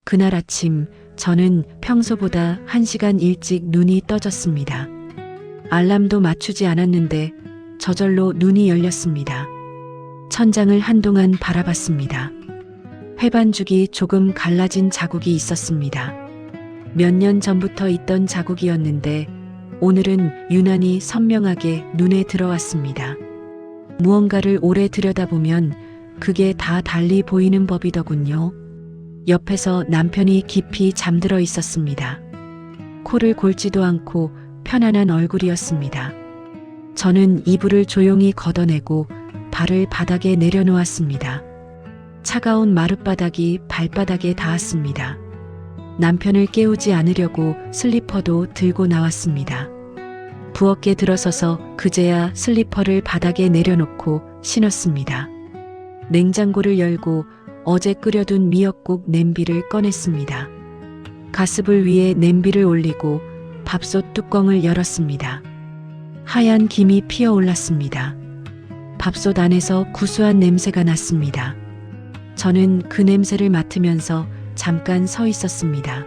그날 아침 저는 평소보다 1시간 일찍 눈이 떠졌습니다. 알람도 맞추지 않았는데 저절로 눈이 열렸습니다. 천장을 한동안 바라봤습니다. 회반죽이 조금 갈라진 자국이 있었습니다. 몇 년 전부터 있던 자국이었는데 오늘은 유난히 선명하게 눈에 들어왔습니다. 무언가를 오래 들여다보면 그게 다 달리 보이는 법이더군요. 옆에서 남편이 깊이 잠들어 있었습니다. 코를 골지도 않고 편안한 얼굴이었습니다. 저는 이불을 조용히 걷어내고 발을 바닥에 내려놓았습니다. 차가운 마룻바닥이 발바닥에 닿았습니다. 남편을 깨우지 않으려고 슬리퍼도 들고 나왔습니다. 부엌에 들어서서 그제야 슬리퍼를 바닥에 내려놓고 신었습니다. 냉장고를 열고 어제 끓여둔 미역국 냄비를 꺼냈습니다. 가스불 위에 냄비를 올리고 밥솥 뚜껑을 열었습니다. 하얀 김이 피어올랐습니다. 밥솥 안에서 구수한 냄새가 났습니다. 저는 그 냄새를 맡으면서 잠깐 서 있었습니다.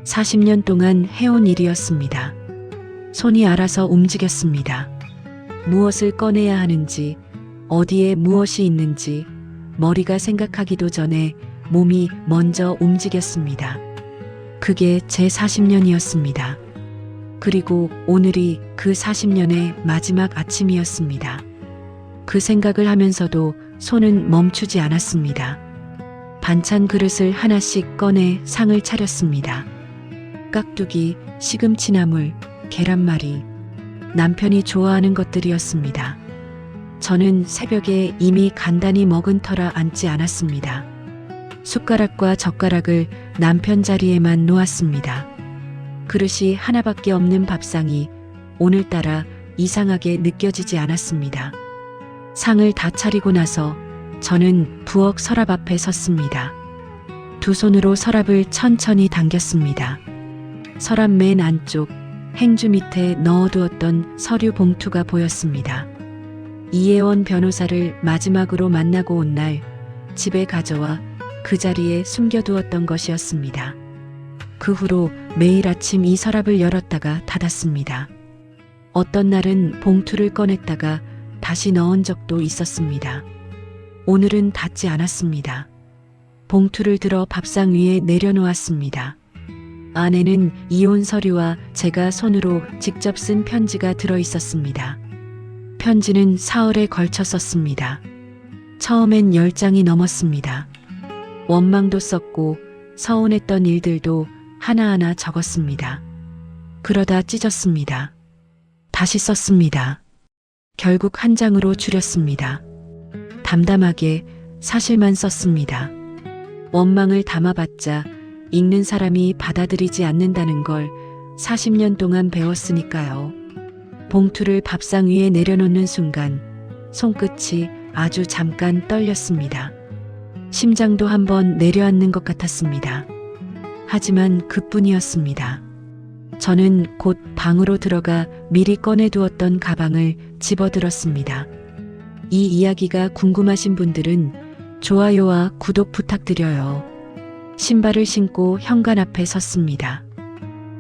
40년 동안 해온 일이었습니다. 손이 알아서 움직였습니다. 무엇을 꺼내야 하는지, 어디에 무엇이 있는지, 머리가 생각하기도 전에 몸이 먼저 움직였습니다. 그게 제 40년이었습니다. 그리고 오늘이 그 40년의 마지막 아침이었습니다. 그 생각을 하면서도 손은 멈추지 않았습니다. 반찬 그릇을 하나씩 꺼내 상을 차렸습니다. 깍두기, 시금치나물, 계란말이, 남편이 좋아하는 것들이었습니다. 저는 새벽에 이미 간단히 먹은 터라 앉지 않았습니다. 숟가락과 젓가락을 남편 자리에만 놓았습니다. 그릇이 하나밖에 없는 밥상이 오늘따라 이상하게 느껴지지 않았습니다. 상을 다 차리고 나서 저는 부엌 서랍 앞에 섰습니다. 두 손으로 서랍을 천천히 당겼습니다. 서랍 맨 안쪽 행주 밑에 넣어두었던 서류 봉투가 보였습니다. 이혜원 변호사를 마지막으로 만나고 온 날 집에 가져와 그 자리에 숨겨두었던 것이었습니다. 그 후로 매일 아침 이 서랍을 열었다가 닫았습니다. 어떤 날은 봉투를 꺼냈다가 다시 넣은 적도 있었습니다. 오늘은 닫지 않았습니다. 봉투를 들어 밥상 위에 내려놓았습니다. 안에는 이혼 서류와 제가 손으로 직접 쓴 편지가 들어 있었습니다. 편지는 사흘에 걸쳐 썼습니다. 처음엔 10장이 넘었습니다. 원망도 썼고 서운했던 일들도 하나하나 적었습니다. 그러다 찢었습니다. 다시 썼습니다. 결국 한 장으로 줄였습니다. 담담하게 사실만 썼습니다. 원망을 담아봤자 읽는 사람이 받아들이지 않는다는 걸 40년 동안 배웠으니까요. 봉투를 밥상 위에 내려놓는 순간 손끝이 아주 잠깐 떨렸습니다. 심장도 한번 내려앉는 것 같았습니다. 하지만 그뿐이었습니다. 저는 곧 방으로 들어가 미리 꺼내두었던 가방을 집어들었습니다. 이 이야기가 궁금하신 분들은 좋아요와 구독 부탁드려요. 신발을 신고 현관 앞에 섰습니다.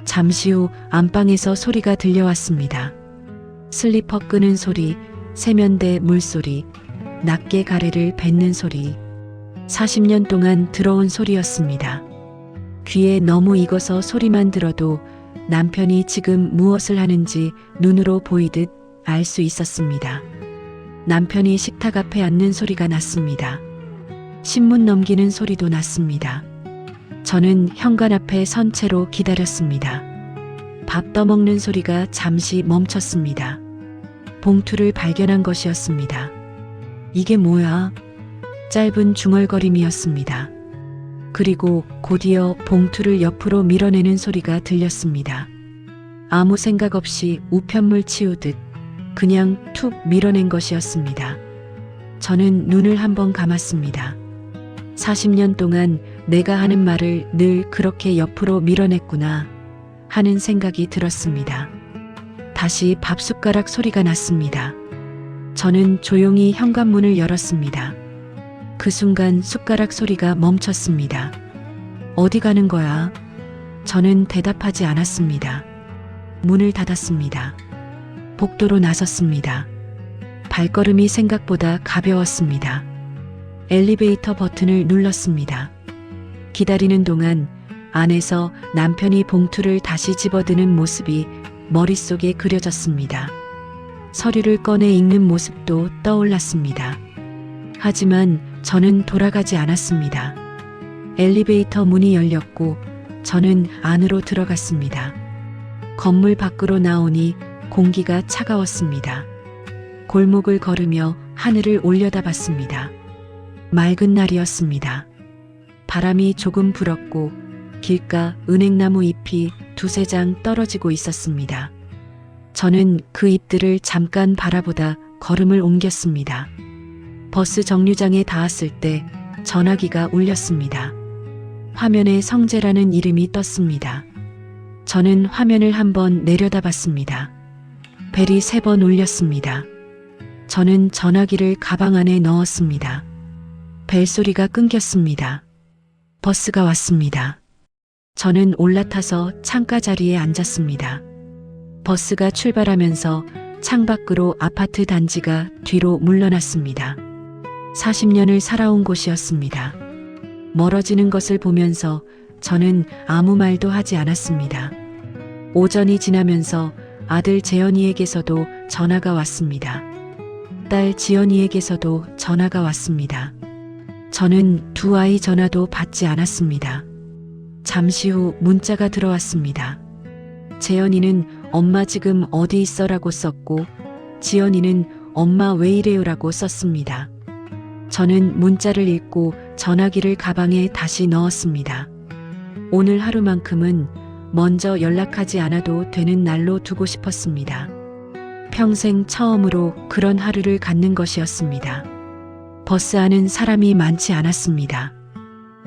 잠시 후 안방에서 소리가 들려왔습니다. 슬리퍼 끄는 소리, 세면대 물소리, 낱개 가래를 뱉는 소리. 40년 동안 들어온 소리였습니다. 귀에 너무 익어서 소리만 들어도 남편이 지금 무엇을 하는지 눈으로 보이듯 알 수 있었습니다. 남편이 식탁 앞에 앉는 소리가 났습니다. 신문 넘기는 소리도 났습니다. 저는 현관 앞에 선 채로 기다렸습니다. 밥 떠먹는 소리가 잠시 멈췄습니다. 봉투를 발견한 것이었습니다. 이게 뭐야? 짧은 중얼거림이었습니다. 그리고 곧이어 봉투를 옆으로 밀어내는 소리가 들렸습니다. 아무 생각 없이 우편물 치우듯 그냥 툭 밀어낸 것이었습니다. 저는 눈을 한번 감았습니다. 40년 동안 내가 하는 말을 늘 그렇게 옆으로 밀어냈구나 하는 생각이 들었습니다. 다시 밥숟가락 소리가 났습니다. 저는 조용히 현관문을 열었습니다. 그 순간 숟가락 소리가 멈췄습니다. 어디 가는 거야? 저는 대답하지 않았습니다. 문을 닫았습니다. 복도로 나섰습니다. 발걸음이 생각보다 가벼웠습니다. 엘리베이터 버튼을 눌렀습니다. 기다리는 동안 안에서 남편이 봉투를 다시 집어드는 모습이 머릿속에 그려졌습니다. 서류를 꺼내 읽는 모습도 떠올랐습니다. 하지만 저는 돌아가지 않았습니다. 엘리베이터 문이 열렸고 저는 안으로 들어갔습니다. 건물 밖으로 나오니 공기가 차가웠습니다. 골목을 걸으며 하늘을 올려다봤습니다. 맑은 날이었습니다. 바람이 조금 불었고 길가 은행나무 잎이 두세 장 떨어지고 있었습니다. 저는 그 잎들을 잠깐 바라보다 걸음을 옮겼습니다. 버스 정류장에 닿았을 때 전화기가 울렸습니다. 화면에 성재라는 이름이 떴습니다. 저는 화면을 한번 내려다봤습니다. 벨이 3번 울렸습니다. 저는 전화기를 가방 안에 넣었습니다. 벨소리가 끊겼습니다. 버스가 왔습니다. 저는 올라타서 창가 자리에 앉았습니다. 버스가 출발하면서 창밖으로 아파트 단지가 뒤로 물러났습니다. 40년을 살아온 곳이었습니다. 멀어지는 것을 보면서 저는 아무 말도 하지 않았습니다. 오전이 지나면서 아들 재현이에게서도 전화가 왔습니다. 딸 지연이에게서도 전화가 왔습니다. 저는 두 아이 전화도 받지 않았습니다. 잠시 후 문자가 들어왔습니다. 재현이는 엄마 지금 어디 있어라고 썼고 지연이는 엄마 왜 이래요라고 썼습니다. 저는 문자를 읽고 전화기를 가방에 다시 넣었습니다. 오늘 하루만큼은 먼저 연락하지 않아도 되는 날로 두고 싶었습니다. 평생 처음으로 그런 하루를 갖는 것이었습니다. 버스 안은 사람이 많지 않았습니다.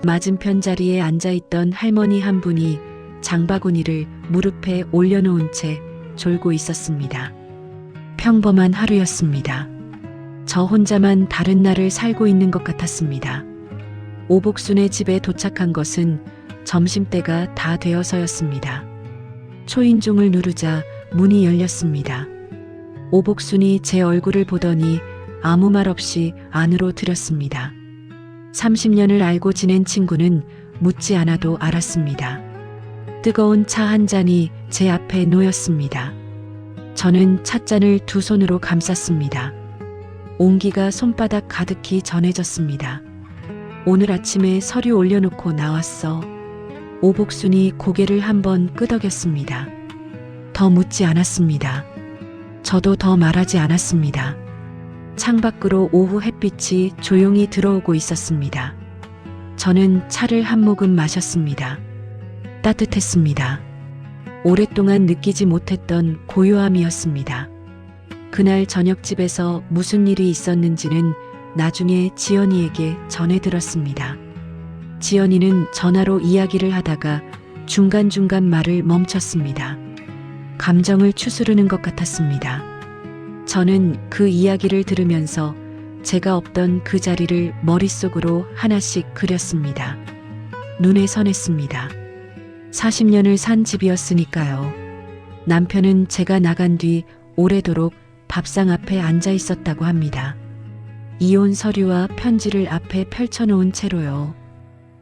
맞은편 자리에 앉아있던 할머니 한 분이 장바구니를 무릎에 올려놓은 채 졸고 있었습니다. 평범한 하루였습니다. 저 혼자만 다른 날을 살고 있는 것 같았습니다. 오복순의 집에 도착한 것은 점심때가 다 되어서였습니다. 초인종을 누르자 문이 열렸습니다. 오복순이 제 얼굴을 보더니 아무 말 없이 안으로 들였습니다. 30년을 알고 지낸 친구는 묻지 않아도 알았습니다. 뜨거운 차 한 잔이 제 앞에 놓였습니다. 저는 찻잔을 두 손으로 감쌌습니다. 온기가 손바닥 가득히 전해졌습니다. 오늘 아침에 서류 올려놓고 나왔어. 오복순이 고개를 한번 끄덕였습니다. 더 묻지 않았습니다. 저도 더 말하지 않았습니다. 창밖으로 오후 햇빛이 조용히 들어오고 있었습니다. 저는 차를 한 모금 마셨습니다. 따뜻했습니다. 오랫동안 느끼지 못했던 고요함이었습니다. 그날 저녁집에서 무슨 일이 있었는지는 나중에 지연이에게 전해 들었습니다. 지연이는 전화로 이야기를 하다가 중간중간 말을 멈췄습니다. 감정을 추스르는 것 같았습니다. 저는 그 이야기를 들으면서 제가 없던 그 자리를 머릿속으로 하나씩 그렸습니다. 눈에 선했습니다. 40년을 산 집이었으니까요. 남편은 제가 나간 뒤 오래도록 밥상 앞에 앉아 있었다고 합니다. 이혼 서류와 편지를 앞에 펼쳐놓은 채로요.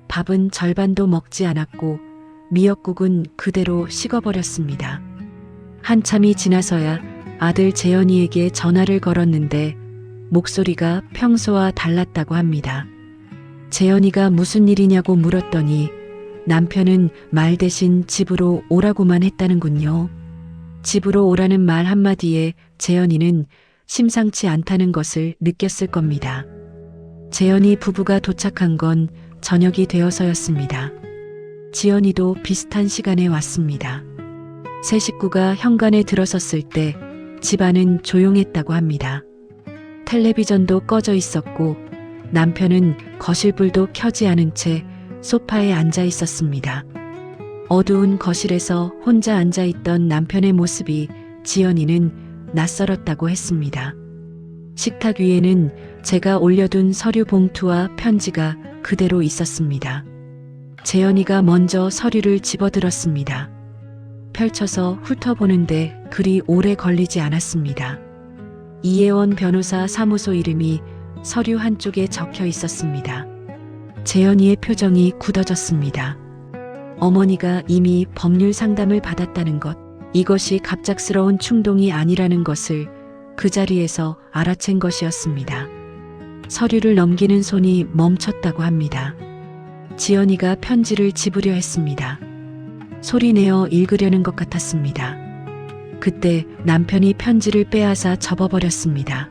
밥은 절반도 먹지 않았고 미역국은 그대로 식어버렸습니다. 한참이 지나서야 아들 재현이에게 전화를 걸었는데 목소리가 평소와 달랐다고 합니다. 재현이가 무슨 일이냐고 물었더니 남편은 말 대신 집으로 오라고만 했다는군요. 집으로 오라는 말 한마디에 재현이는 심상치 않다는 것을 느꼈을 겁니다. 재현이 부부가 도착한 건 저녁이 되어서였습니다. 지연이도 비슷한 시간에 왔습니다. 세 식구가 현관에 들어섰을 때 집안은 조용했다고 합니다. 텔레비전도 꺼져 있었고 남편은 거실불도 켜지 않은 채 소파에 앉아 있었습니다. 어두운 거실에서 혼자 앉아 있던 남편의 모습이 지연이는 낯설었다고 했습니다. 식탁 위에는 제가 올려둔 서류 봉투와 편지가 그대로 있었습니다. 재현이가 먼저 서류를 집어들었습니다. 펼쳐서 훑어보는데 그리 오래 걸리지 않았습니다. 이혜원 변호사 사무소 이름이 서류 한쪽에 적혀 있었습니다. 재현이의 표정이 굳어졌습니다. 어머니가 이미 법률 상담을 받았다는 것, 이것이 갑작스러운 충동이 아니라는 것을 그 자리에서 알아챈 것이었습니다. 서류를 넘기는 손이 멈췄다고 합니다. 지연이가 편지를 집으려 했습니다. 소리내어 읽으려는 것 같았습니다. 그때 남편이 편지를 빼앗아 접어버렸습니다.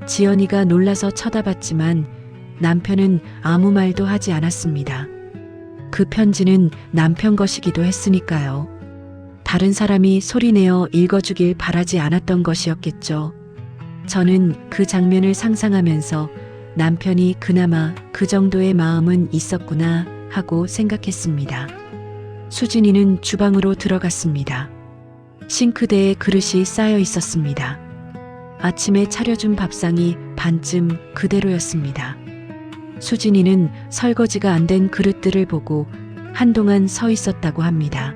지연이가 놀라서 쳐다봤지만 남편은 아무 말도 하지 않았습니다. 그 편지는 남편 것이기도 했으니까요. 다른 사람이 소리내어 읽어주길 바라지 않았던 것이었겠죠. 저는 그 장면을 상상하면서 남편이 그나마 그 정도의 마음은 있었구나 하고 생각했습니다. 수진이는 주방으로 들어갔습니다. 싱크대에 그릇이 쌓여 있었습니다. 아침에 차려준 밥상이 반쯤 그대로였습니다. 수진이는 설거지가 안 된 그릇들을 보고 한동안 서 있었다고 합니다.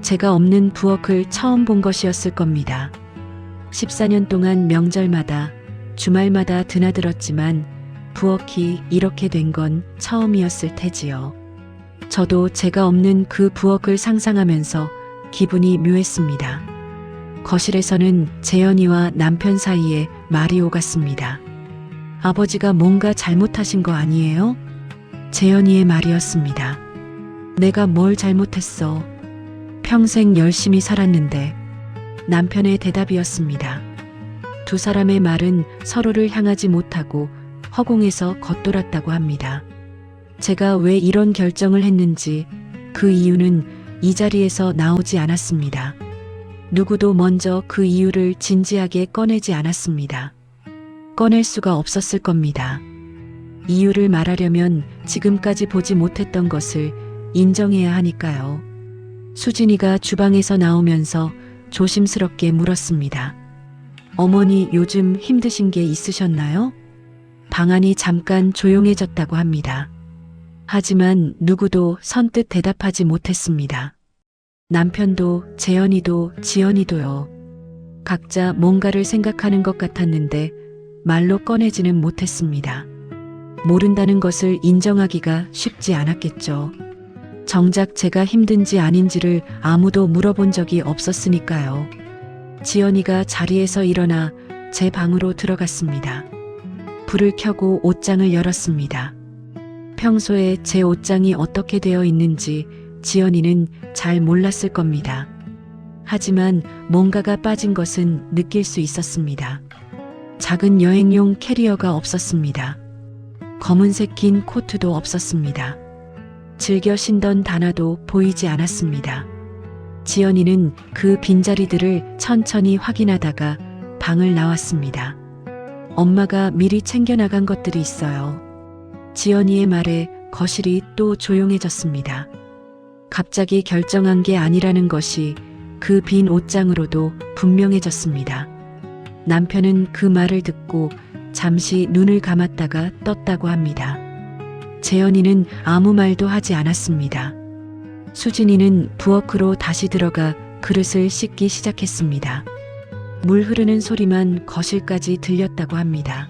제가 없는 부엌을 처음 본 것이었을 겁니다. 14년 동안 명절마다 주말마다 드나들었지만 부엌이 이렇게 된 건 처음이었을 테지요. 저도 제가 없는 그 부엌을 상상하면서 기분이 묘했습니다. 거실에서는 재현이와 남편 사이에 말이 오갔습니다. 아버지가 뭔가 잘못하신 거 아니에요? 재현이의 말이었습니다. 내가 뭘 잘못했어? 평생 열심히 살았는데. 남편의 대답이었습니다. 두 사람의 말은 서로를 향하지 못하고 허공에서 겉돌았다고 합니다. 제가 왜 이런 결정을 했는지 그 이유는 이 자리에서 나오지 않았습니다. 누구도 먼저 그 이유를 진지하게 꺼내지 않았습니다. 꺼낼 수가 없었을 겁니다. 이유를 말하려면 지금까지 보지 못했던 것을 인정해야 하니까요. 수진이가 주방에서 나오면서 조심스럽게 물었습니다. 어머니 요즘 힘드신 게 있으셨나요? 방안이 잠깐 조용해졌다고 합니다. 하지만 누구도 선뜻 대답하지 못했습니다. 남편도 재현이도 지연이도요. 각자 뭔가를 생각하는 것 같았는데 말로 꺼내지는 못했습니다. 모른다는 것을 인정하기가 쉽지 않았겠죠. 정작 제가 힘든지 아닌지를 아무도 물어본 적이 없었으니까요. 지연이가 자리에서 일어나 제 방으로 들어갔습니다. 불을 켜고 옷장을 열었습니다. 평소에 제 옷장이 어떻게 되어 있는지 지연이는 잘 몰랐을 겁니다. 하지만 뭔가가 빠진 것은 느낄 수 있었습니다. 작은 여행용 캐리어가 없었습니다. 검은색 긴 코트도 없었습니다. 즐겨 신던 단화도 보이지 않았습니다. 지연이는 그 빈자리들을 천천히 확인하다가 방을 나왔습니다. 엄마가 미리 챙겨나간 것들이 있어요. 지연이의 말에 거실이 또 조용해졌습니다. 갑자기 결정한 게 아니라는 것이 그 빈 옷장으로도 분명해졌습니다. 남편은 그 말을 듣고 잠시 눈을 감았다가 떴다고 합니다. 재현이는 아무 말도 하지 않았습니다. 수진이는 부엌으로 다시 들어가 그릇을 씻기 시작했습니다. 물 흐르는 소리만 거실까지 들렸다고 합니다.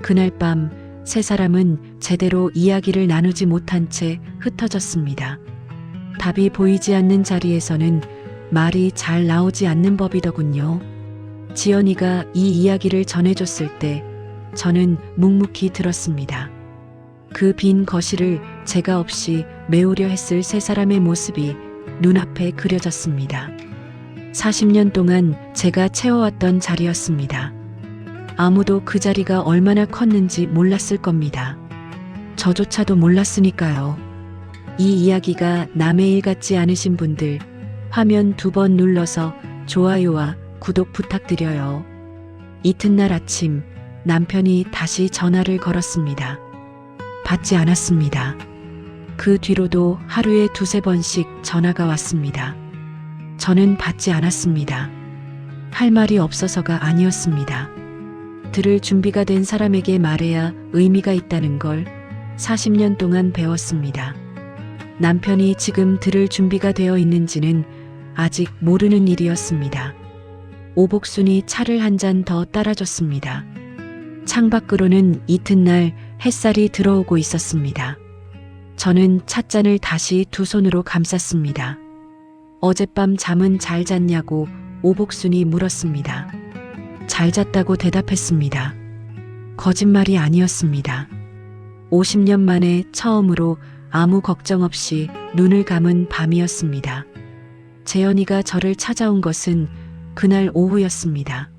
그날 밤 세 사람은 제대로 이야기를 나누지 못한 채 흩어졌습니다. 답이 보이지 않는 자리에서는 말이 잘 나오지 않는 법이더군요. 지연이가 이 이야기를 전해줬을 때 저는 묵묵히 들었습니다. 그 빈 거실을 제가 없이 메우려 했을 세 사람의 모습이 눈앞에 그려졌습니다. 40년 동안 제가 채워왔던 자리였습니다. 아무도 그 자리가 얼마나 컸는지 몰랐을 겁니다. 저조차도 몰랐으니까요. 이 이야기가 남의 일 같지 않으신 분들, 화면 2번 눌러서 좋아요와 구독 부탁드려요. 이튿날 아침 남편이 다시 전화를 걸었습니다. 받지 않았습니다. 그 뒤로도 하루에 2~3번씩 전화가 왔습니다. 저는 받지 않았습니다. 할 말이 없어서가 아니었습니다. 들을 준비가 된 사람에게 말해야 의미가 있다는 걸 40년 동안 배웠습니다. 남편이 지금 들을 준비가 되어 있는지는 아직 모르는 일이었습니다. 오복순이 차를 한 잔 더 따라줬습니다. 창밖으로는 이튿날 햇살이 들어오고 있었습니다. 저는 찻잔을 다시 두 손으로 감쌌습니다. 어젯밤 잠은 잘 잤냐고 오복순이 물었습니다. 잘 잤다고 대답했습니다. 거짓말이 아니었습니다. 50년 만에 처음으로 아무 걱정 없이 눈을 감은 밤이었습니다. 재현이가 저를 찾아온 것은 그날 오후였습니다.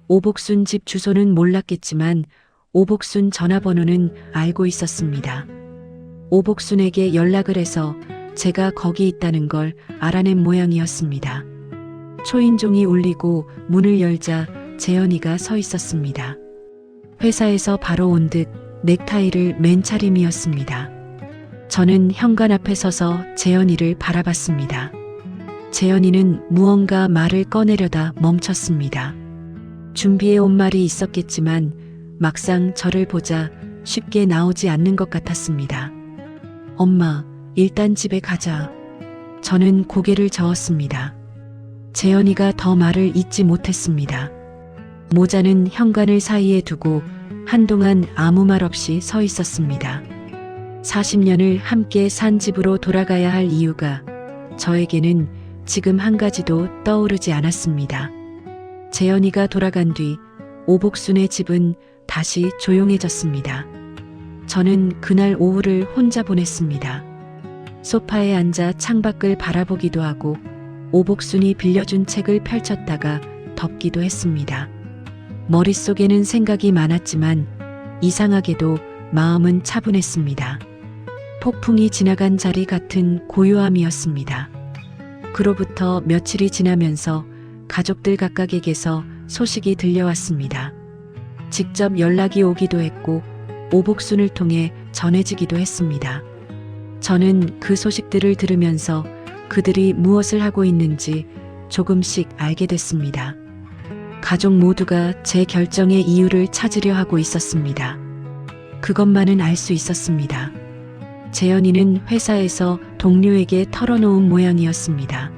오복순 집 주소는 몰랐겠지만 오복순 전화번호는 알고 있었습니다. 오복순에게 연락을 해서 제가 거기 있다는 걸 알아낸 모양이었습니다. 초인종이 울리고 문을 열자 재현이가 서 있었습니다. 회사에서 바로 온 듯 넥타이를 맨 차림이었습니다. 저는 현관 앞에 서서 재현이를 바라봤습니다. 재현이는 무언가 말을 꺼내려다 멈췄습니다. 준비해 온 말이 있었겠지만 막상 저를 보자 쉽게 나오지 않는 것 같았습니다. 엄마, 일단 집에 가자. 저는 고개를 저었습니다. 재현이가 더 말을 잇지 못했습니다. 모자는 현관을 사이에 두고 한동안 아무 말 없이 서 있었습니다. 40년을 함께 산 집으로 돌아가야 할 이유가 저에게는 지금 한 가지도 떠오르지 않았습니다. 재현이가 돌아간 뒤 오복순의 집은 다시 조용해졌습니다. 저는 그날 오후를 혼자 보냈습니다. 소파에 앉아 창밖을 바라보기도 하고 오복순이 빌려준 책을 펼쳤다가 덮기도 했습니다. 머릿속에는 생각이 많았지만 이상하게도 마음은 차분했습니다. 폭풍이 지나간 자리 같은 고요함이었습니다. 그로부터 며칠이 지나면서 가족들 각각에게서 소식이 들려왔습니다. 직접 연락이 오기도 했고 오복순을 통해 전해지기도 했습니다. 저는 그 소식들을 들으면서 그들이 무엇을 하고 있는지 조금씩 알게 됐습니다. 가족 모두가 제 결정의 이유를 찾으려 하고 있었습니다. 그것만은 알 수 있었습니다. 재현이는 회사에서 동료에게 털어놓은 모양이었습니다.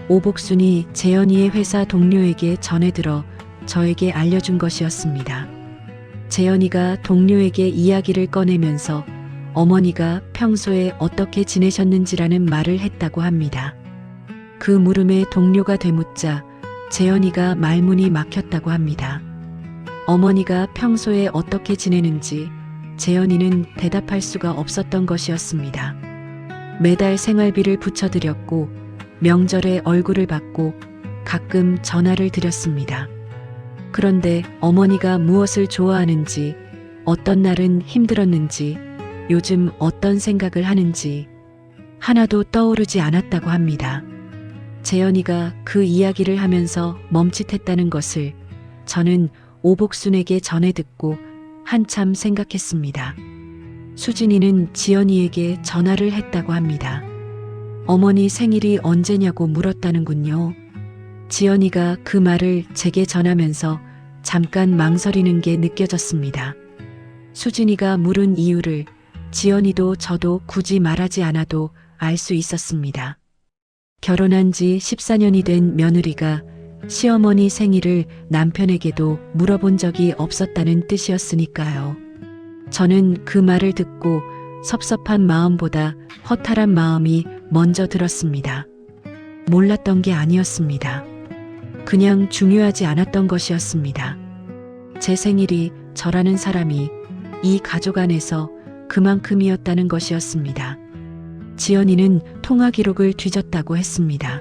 오복순이 재현이의 회사 동료에게 전해들어 저에게 알려준 것이었습니다. 재현이가 동료에게 이야기를 꺼내면서 어머니가 평소에 어떻게 지내셨는지라는 말을 했다고 합니다. 그 물음에 동료가 되묻자 재현이가 말문이 막혔다고 합니다. 어머니가 평소에 어떻게 지내는지 재현이는 대답할 수가 없었던 것이었습니다. 매달 생활비를 붙여드렸고 명절에 얼굴을 받고 가끔 전화를 드렸습니다. 그런데 어머니가 무엇을 좋아하는지, 어떤 날은 힘들었는지, 요즘 어떤 생각을 하는지 하나도 떠오르지 않았다고 합니다. 재현이가 그 이야기를 하면서 멈칫했다는 것을 저는 오복순에게 전해 듣고 한참 생각했습니다. 수진이는 지연이에게 전화를 했다고 합니다. 어머니 생일이 언제냐고 물었다는군요. 지연이가 그 말을 제게 전하면서 잠깐 망설이는 게 느껴졌습니다. 수진이가 물은 이유를 지연이도 저도 굳이 말하지 않아도 알 수 있었습니다. 결혼한 지 14년이 된 며느리가 시어머니 생일을 남편에게도 물어본 적이 없었다는 뜻이었으니까요. 저는 그 말을 듣고 섭섭한 마음보다 허탈한 마음이 먼저 들었습니다. 몰랐던 게 아니었습니다. 그냥 중요하지 않았던 것이었습니다. 제 생일이 저라는 사람이 이 가족 안에서 그만큼이었다는 것이었습니다. 지연이는 통화 기록을 뒤졌다고 했습니다.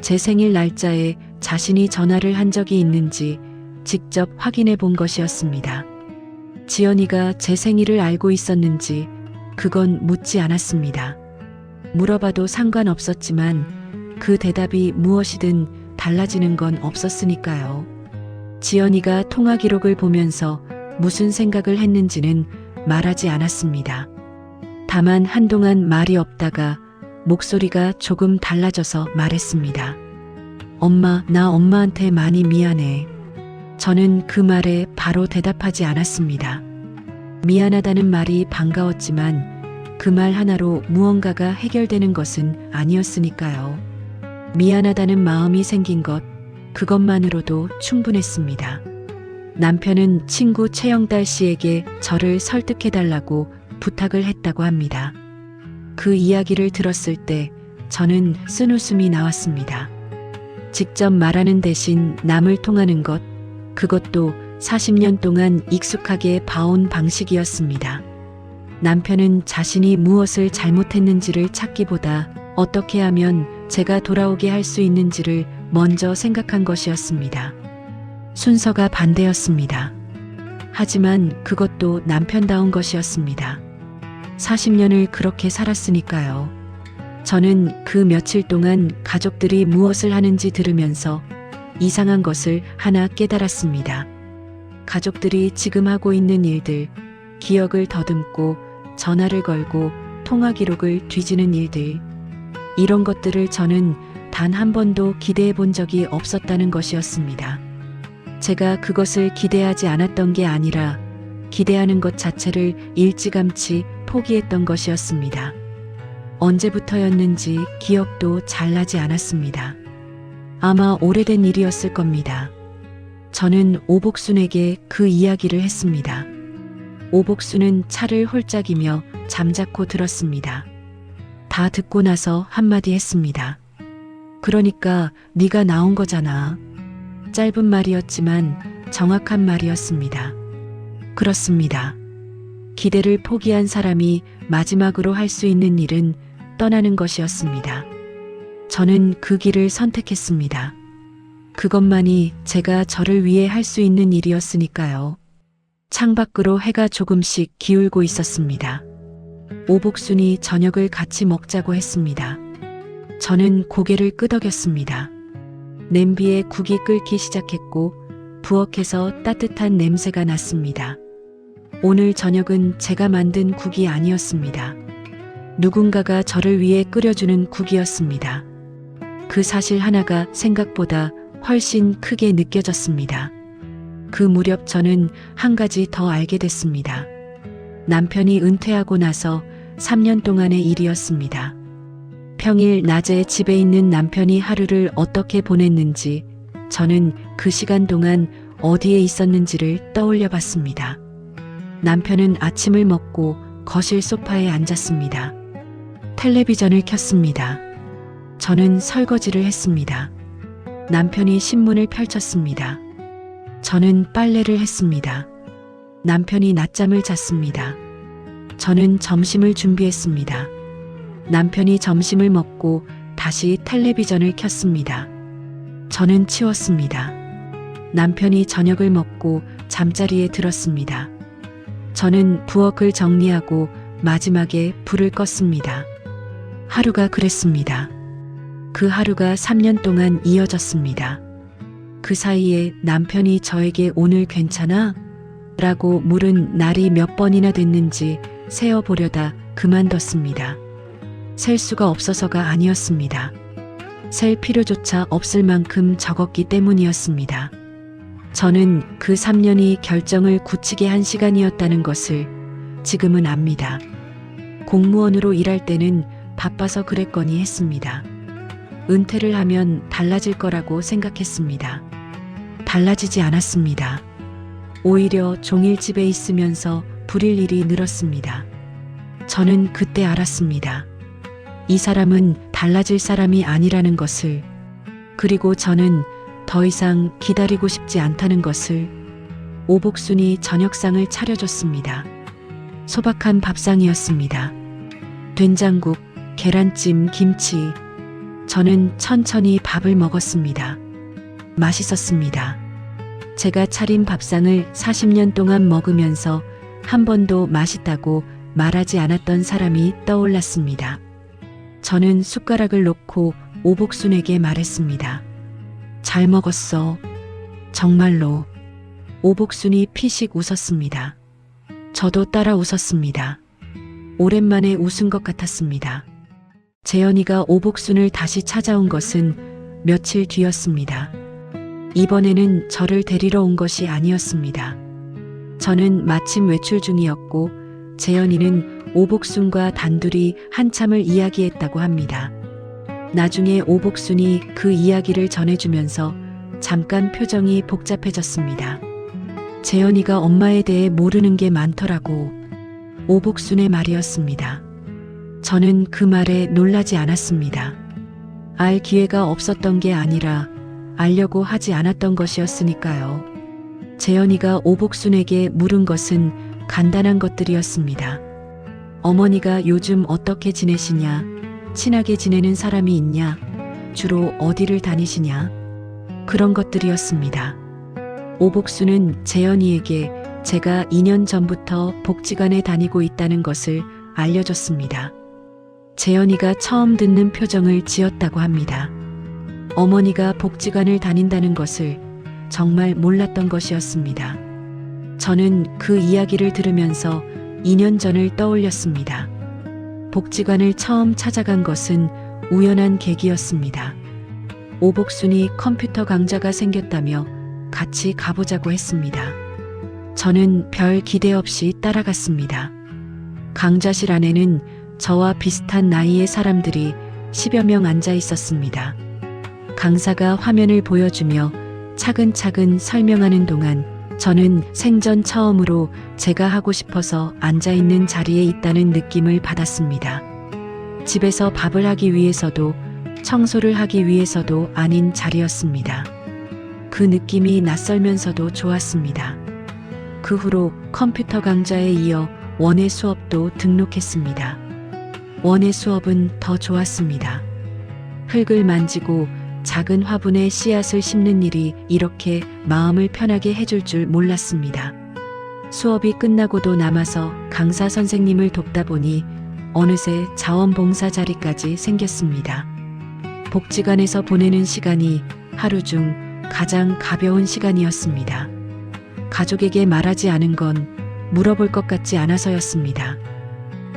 제 생일 날짜에 자신이 전화를 한 적이 있는지 직접 확인해 본 것이었습니다. 지연이가 제 생일을 알고 있었는지 그건 묻지 않았습니다. 물어봐도 상관없었지만 그 대답이 무엇이든 달라지는 건 없었으니까요. 지연이가 통화 기록을 보면서 무슨 생각을 했는지는 말하지 않았습니다. 다만 한동안 말이 없다가 목소리가 조금 달라져서 말했습니다. 엄마, 나 엄마한테 많이 미안해. 저는 그 말에 바로 대답하지 않았습니다. 미안하다는 말이 반가웠지만 그 말 하나로 무언가가 해결되는 것은 아니었으니까요. 미안하다는 마음이 생긴 것, 그것만으로도 충분했습니다. 남편은 친구 최영달 씨에게 저를 설득해달라고 부탁을 했다고 합니다. 그 이야기를 들었을 때 저는 쓴웃음이 나왔습니다. 직접 말하는 대신 남을 통하는 것, 그것도 40년 동안 익숙하게 봐온 방식이었습니다. 남편은 자신이 무엇을 잘못했는지를 찾기보다 어떻게 하면 제가 돌아오게 할 수 있는지를 먼저 생각한 것이었습니다. 순서가 반대였습니다. 하지만 그것도 남편다운 것이었습니다. 40년을 그렇게 살았으니까요. 저는 그 며칠 동안 가족들이 무엇을 하는지 들으면서 이상한 것을 하나 깨달았습니다. 가족들이 지금 하고 있는 일들, 기억을 더듬고 전화를 걸고 통화 기록을 뒤지는 일들, 이런 것들을 저는 단 한 번도 기대해 본 적이 없었다는 것이었습니다. 제가 그것을 기대하지 않았던 게 아니라 기대하는 것 자체를 일찌감치 포기했던 것이었습니다. 언제부터였는지 기억도 잘 나지 않았습니다. 아마 오래된 일이었을 겁니다. 저는 오복순에게 그 이야기를 했습니다. 오복순은 차를 홀짝이며 잠자코 들었습니다. 다 듣고 나서 한마디 했습니다. 그러니까 네가 나온 거잖아. 짧은 말이었지만 정확한 말이었습니다. 그렇습니다. 기대를 포기한 사람이 마지막으로 할 수 있는 일은 떠나는 것이었습니다. 저는 그 길을 선택했습니다. 그것만이 제가 저를 위해 할 수 있는 일이었으니까요. 창밖으로 해가 조금씩 기울고 있었습니다. 오복순이 저녁을 같이 먹자고 했습니다. 저는 고개를 끄덕였습니다. 냄비에 국이 끓기 시작했고 부엌에서 따뜻한 냄새가 났습니다. 오늘 저녁은 제가 만든 국이 아니었습니다. 누군가가 저를 위해 끓여주는 국이었습니다. 그 사실 하나가 생각보다 훨씬 크게 느껴졌습니다. 그 무렵 저는 한 가지 더 알게 됐습니다. 남편이 은퇴하고 나서 3년 동안의 일이었습니다. 평일 낮에 집에 있는 남편이 하루를 어떻게 보냈는지 저는 그 시간 동안 어디에 있었는지를 떠올려 봤습니다. 남편은 아침을 먹고 거실 소파에 앉았습니다. 텔레비전을 켰습니다. 저는 설거지를 했습니다. 남편이 신문을 펼쳤습니다. 저는 빨래를 했습니다. 남편이 낮잠을 잤습니다. 저는 점심을 준비했습니다. 남편이 점심을 먹고 다시 텔레비전을 켰습니다. 저는 치웠습니다. 남편이 저녁을 먹고 잠자리에 들었습니다. 저는 부엌을 정리하고 마지막에 불을 껐습니다. 하루가 그랬습니다. 그 하루가 3년 동안 이어졌습니다. 그 사이에 남편이 저에게 오늘 괜찮아? 라고 물은 날이 몇 번이나 됐는지 세어보려다 그만뒀습니다. 셀 수가 없어서가 아니었습니다. 셀 필요조차 없을 만큼 적었기 때문이었습니다. 저는 그 3년이 결정을 굳히게 한 시간이었다는 것을 지금은 압니다. 공무원으로 일할 때는 바빠서 그랬거니 했습니다. 은퇴를 하면 달라질 거라고 생각했습니다. 달라지지 않았습니다. 오히려 종일 집에 있으면서 부릴 일이 늘었습니다. 저는 그때 알았습니다. 이 사람은 달라질 사람이 아니라는 것을, 그리고 저는 더 이상 기다리고 싶지 않다는 것을. 오복순이 저녁상을 차려줬습니다. 소박한 밥상이었습니다. 된장국, 계란찜, 김치. 저는 천천히 밥을 먹었습니다. 맛있었습니다. 제가 차린 밥상을 40년 동안 먹으면서 한 번도 맛있다고 말하지 않았던 사람이 떠올랐습니다. 저는 숟가락을 놓고 오복순에게 말했습니다. 잘 먹었어. 정말로. 오복순이 피식 웃었습니다. 저도 따라 웃었습니다. 오랜만에 웃은 것 같았습니다. 재현이가 오복순을 다시 찾아온 것은 며칠 뒤였습니다. 이번에는 저를 데리러 온 것이 아니었습니다. 저는 마침 외출 중이었고 재현이는 오복순과 단둘이 한참을 이야기했다고 합니다. 나중에 오복순이 그 이야기를 전해주면서 잠깐 표정이 복잡해졌습니다. 재현이가 엄마에 대해 모르는 게 많더라고. 오복순의 말이었습니다. 저는 그 말에 놀라지 않았습니다. 알 기회가 없었던 게 아니라 알려고 하지 않았던 것이었으니까요. 재현이가 오복순에게 물은 것은 간단한 것들이었습니다. 어머니가 요즘 어떻게 지내시냐? 친하게 지내는 사람이 있냐? 주로 어디를 다니시냐? 그런 것들이었습니다. 오복순은 재현이에게 제가 2년 전부터 복지관에 다니고 있다는 것을 알려줬습니다. 재현이가 처음 듣는 표정을 지었다고 합니다. 어머니가 복지관을 다닌다는 것을 정말 몰랐던 것이었습니다. 저는 그 이야기를 들으면서 2년 전을 떠올렸습니다. 복지관을 처음 찾아간 것은 우연한 계기였습니다. 오복순이 컴퓨터 강좌가 생겼다며 같이 가보자고 했습니다. 저는 별 기대 없이 따라갔습니다. 강좌실 안에는 저와 비슷한 나이의 사람들이 10여 명 앉아 있었습니다. 강사가 화면을 보여주며 차근차근 설명하는 동안 저는 생전 처음으로 제가 하고 싶어서 앉아있는 자리에 있다는 느낌을 받았습니다. 집에서 밥을 하기 위해서도 청소를 하기 위해서도 아닌 자리였습니다. 그 느낌이 낯설면서도 좋았습니다. 그 후로 컴퓨터 강좌에 이어 원예 수업도 등록했습니다. 원예 수업은 더 좋았습니다. 흙을 만지고 작은 화분에 씨앗을 심는 일이 이렇게 마음을 편하게 해줄 줄 몰랐습니다. 수업이 끝나고도 남아서 강사 선생님을 돕다 보니 어느새 자원봉사 자리까지 생겼습니다. 복지관에서 보내는 시간이 하루 중 가장 가벼운 시간이었습니다. 가족에게 말하지 않은 건 물어볼 것 같지 않아서였습니다.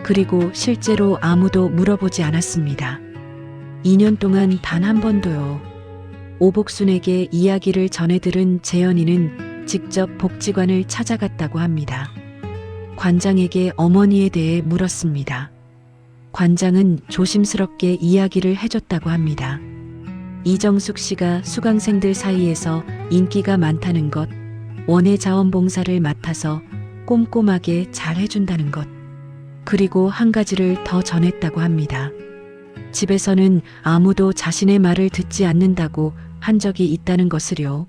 그리고 실제로 아무도 물어보지 않았습니다. 2년 동안 단 한 번도요. 오복순에게 이야기를 전해 들은 재현이는 직접 복지관을 찾아갔다고 합니다. 관장에게 어머니에 대해 물었습니다. 관장은 조심스럽게 이야기를 해줬다고 합니다. 이정숙 씨가 수강생들 사이에서 인기가 많다는 것, 원예 자원봉사를 맡아서 꼼꼼하게 잘 해준다는 것, 그리고 한 가지를 더 전했다고 합니다. 집에서는 아무도 자신의 말을 듣지 않는다고 한 적이 있다는 것을요.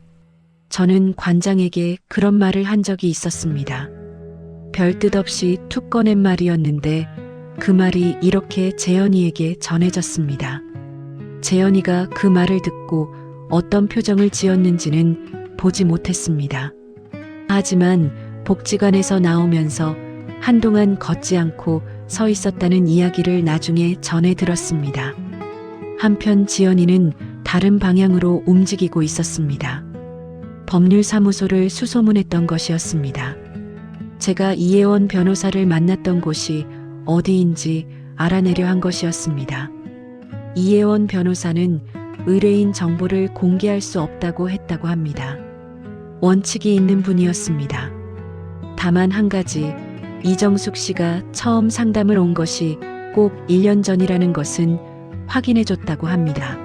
저는 관장에게 그런 말을 한 적이 있었습니다. 별 뜻 없이 툭 꺼낸 말이었는데 그 말이 이렇게 재현이에게 전해졌습니다. 재현이가 그 말을 듣고 어떤 표정을 지었는지는 보지 못했습니다. 하지만 복지관에서 나오면서 한동안 걷지 않고 서 있었다는 이야기를 나중에 전해 들었습니다. 한편 지연이는 다른 방향으로 움직이고 있었습니다. 법률사무소를 수소문했던 것이었습니다. 제가 이혜원 변호사를 만났던 곳이 어디인지 알아내려 한 것이었습니다. 이혜원 변호사는 의뢰인 정보를 공개할 수 없다고 했다고 합니다. 원칙이 있는 분이었습니다. 다만 한 가지, 이정숙 씨가 처음 상담을 온 것이 꼭 1년 전이라는 것은 확인해 줬다고 합니다.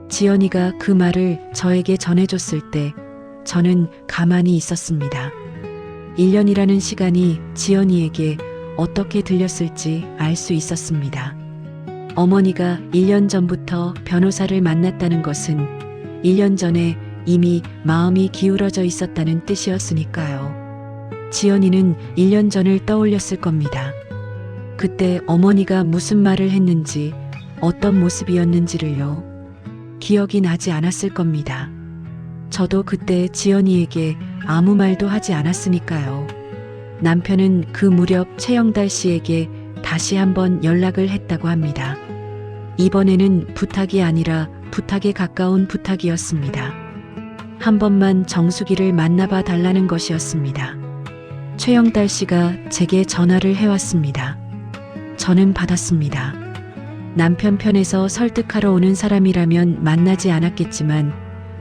지연이가 그 말을 저에게 전해줬을 때 저는 가만히 있었습니다. 1년이라는 시간이 지연이에게 어떻게 들렸을지 알 수 있었습니다. 어머니가 1년 전부터 변호사를 만났다는 것은 1년 전에 이미 마음이 기울어져 있었다는 뜻이었으니까요. 지연이는 1년 전을 떠올렸을 겁니다. 그때 어머니가 무슨 말을 했는지 어떤 모습이었는지를요. 기억이 나지 않았을 겁니다. 저도 그때 지연이에게 아무 말도 하지 않았으니까요. 남편은 그 무렵 최영달 씨에게 다시 한번 연락을 했다고 합니다. 이번에는 부탁이 아니라 부탁에 가까운 부탁이었습니다. 한 번만 정수기를 만나봐 달라는 것이었습니다. 최영달 씨가 제게 전화를 해왔습니다. 저는 받았습니다. 남편 편에서 설득하러 오는 사람이라면 만나지 않았겠지만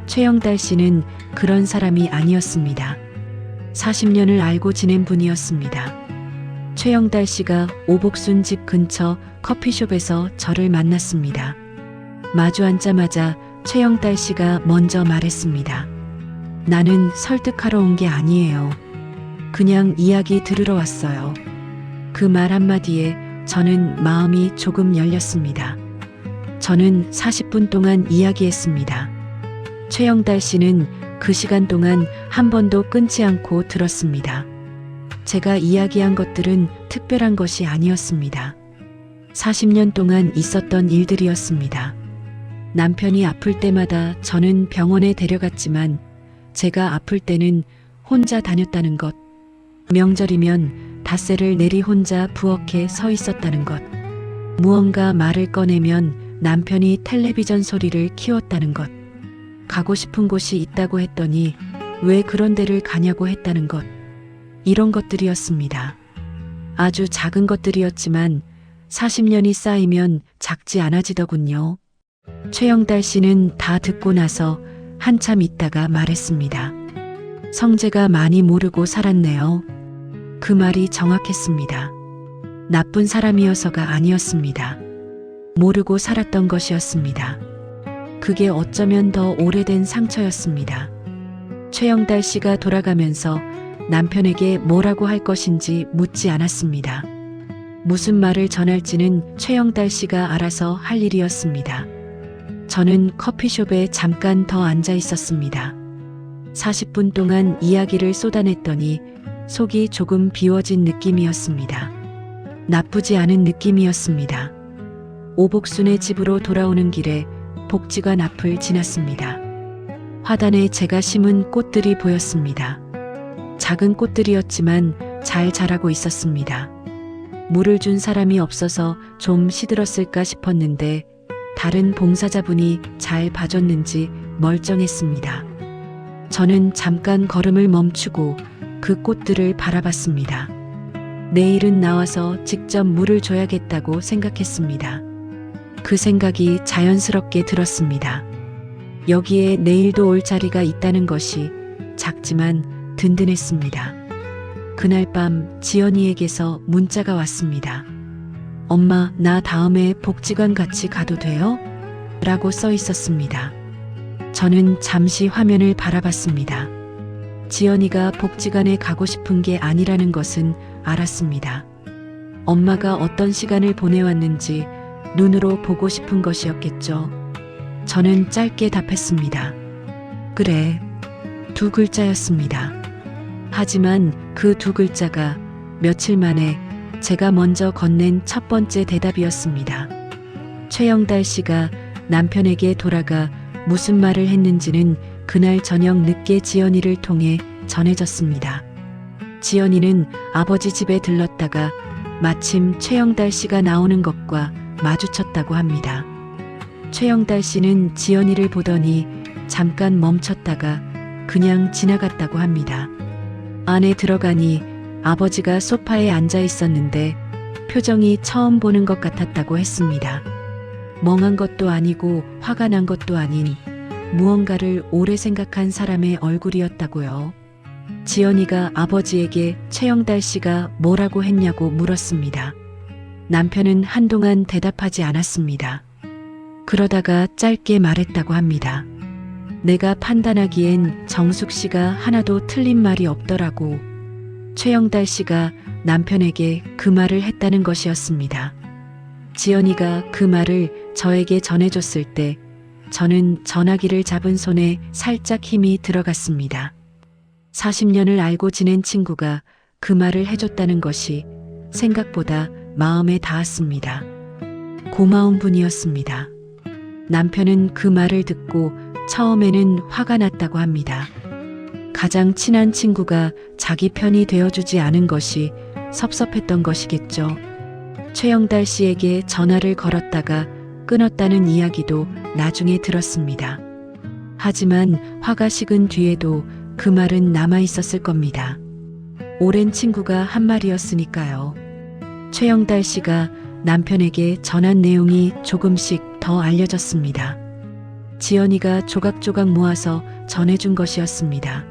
최영달 씨는 그런 사람이 아니었습니다. 40년을 알고 지낸 분이었습니다. 최영달 씨가 오복순 집 근처 커피숍에서 저를 만났습니다. 마주 앉자마자 최영달 씨가 먼저 말했습니다. 나는 설득하러 온 게 아니에요. 그냥 이야기 들으러 왔어요. 그 말 한마디에 저는 마음이 조금 열렸습니다. 저는 40분 동안 이야기했습니다. 최영달 씨는 그 시간 동안 한 번도 끊지 않고 들었습니다. 제가 이야기한 것들은 특별한 것이 아니었습니다. 40년 동안 있었던 일들이었습니다. 남편이 아플 때마다 저는 병원에 데려갔지만 제가 아플 때는 혼자 다녔다는 것, 명절이면 닷새를 내리 혼자 부엌에 서 있었다는 것, 무언가 말을 꺼내면 남편이 텔레비전 소리를 키웠다는 것, 가고 싶은 곳이 있다고 했더니 왜 그런 데를 가냐고 했다는 것, 이런 것들이었습니다. 아주 작은 것들이었지만 40년이 쌓이면 작지 않아지더군요. 최영달 씨는 다 듣고 나서 한참 있다가 말했습니다. 성재가 많이 모르고 살았네요. 그 말이 정확했습니다. 나쁜 사람이어서가 아니었습니다. 모르고 살았던 것이었습니다. 그게 어쩌면 더 오래된 상처였습니다. 최영달 씨가 돌아가면서 남편에게 뭐라고 할 것인지 묻지 않았습니다. 무슨 말을 전할지는 최영달 씨가 알아서 할 일이었습니다. 저는 커피숍에 잠깐 더 앉아 있었습니다. 40분 동안 이야기를 쏟아냈더니 속이 조금 비워진 느낌이었습니다. 나쁘지 않은 느낌이었습니다. 오복순의 집으로 돌아오는 길에 복지관 앞을 지났습니다. 화단에 제가 심은 꽃들이 보였습니다. 작은 꽃들이었지만 잘 자라고 있었습니다. 물을 준 사람이 없어서 좀 시들었을까 싶었는데 다른 봉사자분이 잘 봐줬는지 멀쩡했습니다. 저는 잠깐 걸음을 멈추고 그 꽃들을 바라봤습니다. 내일은 나와서 직접 물을 줘야겠다고 생각했습니다. 그 생각이 자연스럽게 들었습니다. 여기에 내일도 올 자리가 있다는 것이 작지만 든든했습니다. 그날 밤 지연이에게서 문자가 왔습니다. 엄마, 나 다음에 복지관 같이 가도 돼요? 라고 써 있었습니다. 저는 잠시 화면을 바라봤습니다. 지연이가 복지관에 가고 싶은 게 아니라는 것은 알았습니다. 엄마가 어떤 시간을 보내왔는지 눈으로 보고 싶은 것이었겠죠. 저는 짧게 답했습니다. 그래. 2글자였습니다. 하지만 그 2글자가 며칠 만에 제가 먼저 건넨 첫 번째 대답이었습니다. 최영달 씨가 남편에게 돌아가 무슨 말을 했는지는 그날 저녁 늦게 지연이를 통해 전해졌습니다. 지연이는 아버지 집에 들렀다가 마침 최영달 씨가 나오는 것과 마주쳤다고 합니다. 최영달 씨는 지연이를 보더니 잠깐 멈췄다가 그냥 지나갔다고 합니다. 안에 들어가니 아버지가 소파에 앉아 있었는데 표정이 처음 보는 것 같았다고 했습니다. 멍한 것도 아니고 화가 난 것도 아닌 무언가를 오래 생각한 사람의 얼굴이었다고요. 지연이가 아버지에게 최영달 씨가 뭐라고 했냐고 물었습니다. 남편은 한동안 대답하지 않았습니다. 그러다가 짧게 말했다고 합니다. 내가 판단하기엔 정숙 씨가 하나도 틀린 말이 없더라고. 최영달 씨가 남편에게 그 말을 했다는 것이었습니다. 지연이가 그 말을 저에게 전해줬을 때 저는 전화기를 잡은 손에 살짝 힘이 들어갔습니다. 40년을 알고 지낸 친구가 그 말을 해줬다는 것이 생각보다 마음에 닿았습니다. 고마운 분이었습니다. 남편은 그 말을 듣고 처음에는 화가 났다고 합니다. 가장 친한 친구가 자기 편이 되어주지 않은 것이 섭섭했던 것이겠죠. 최영달 씨에게 전화를 걸었다가 끊었다는 이야기도 나중에 들었습니다. 하지만 화가 식은 뒤에도 그 말은 남아있었을 겁니다. 오랜 친구가 한 말이었으니까요. 최영달 씨가 남편에게 전한 내용이 조금씩 더 알려졌습니다. 지연이가 조각조각 모아서 전해준 것이었습니다.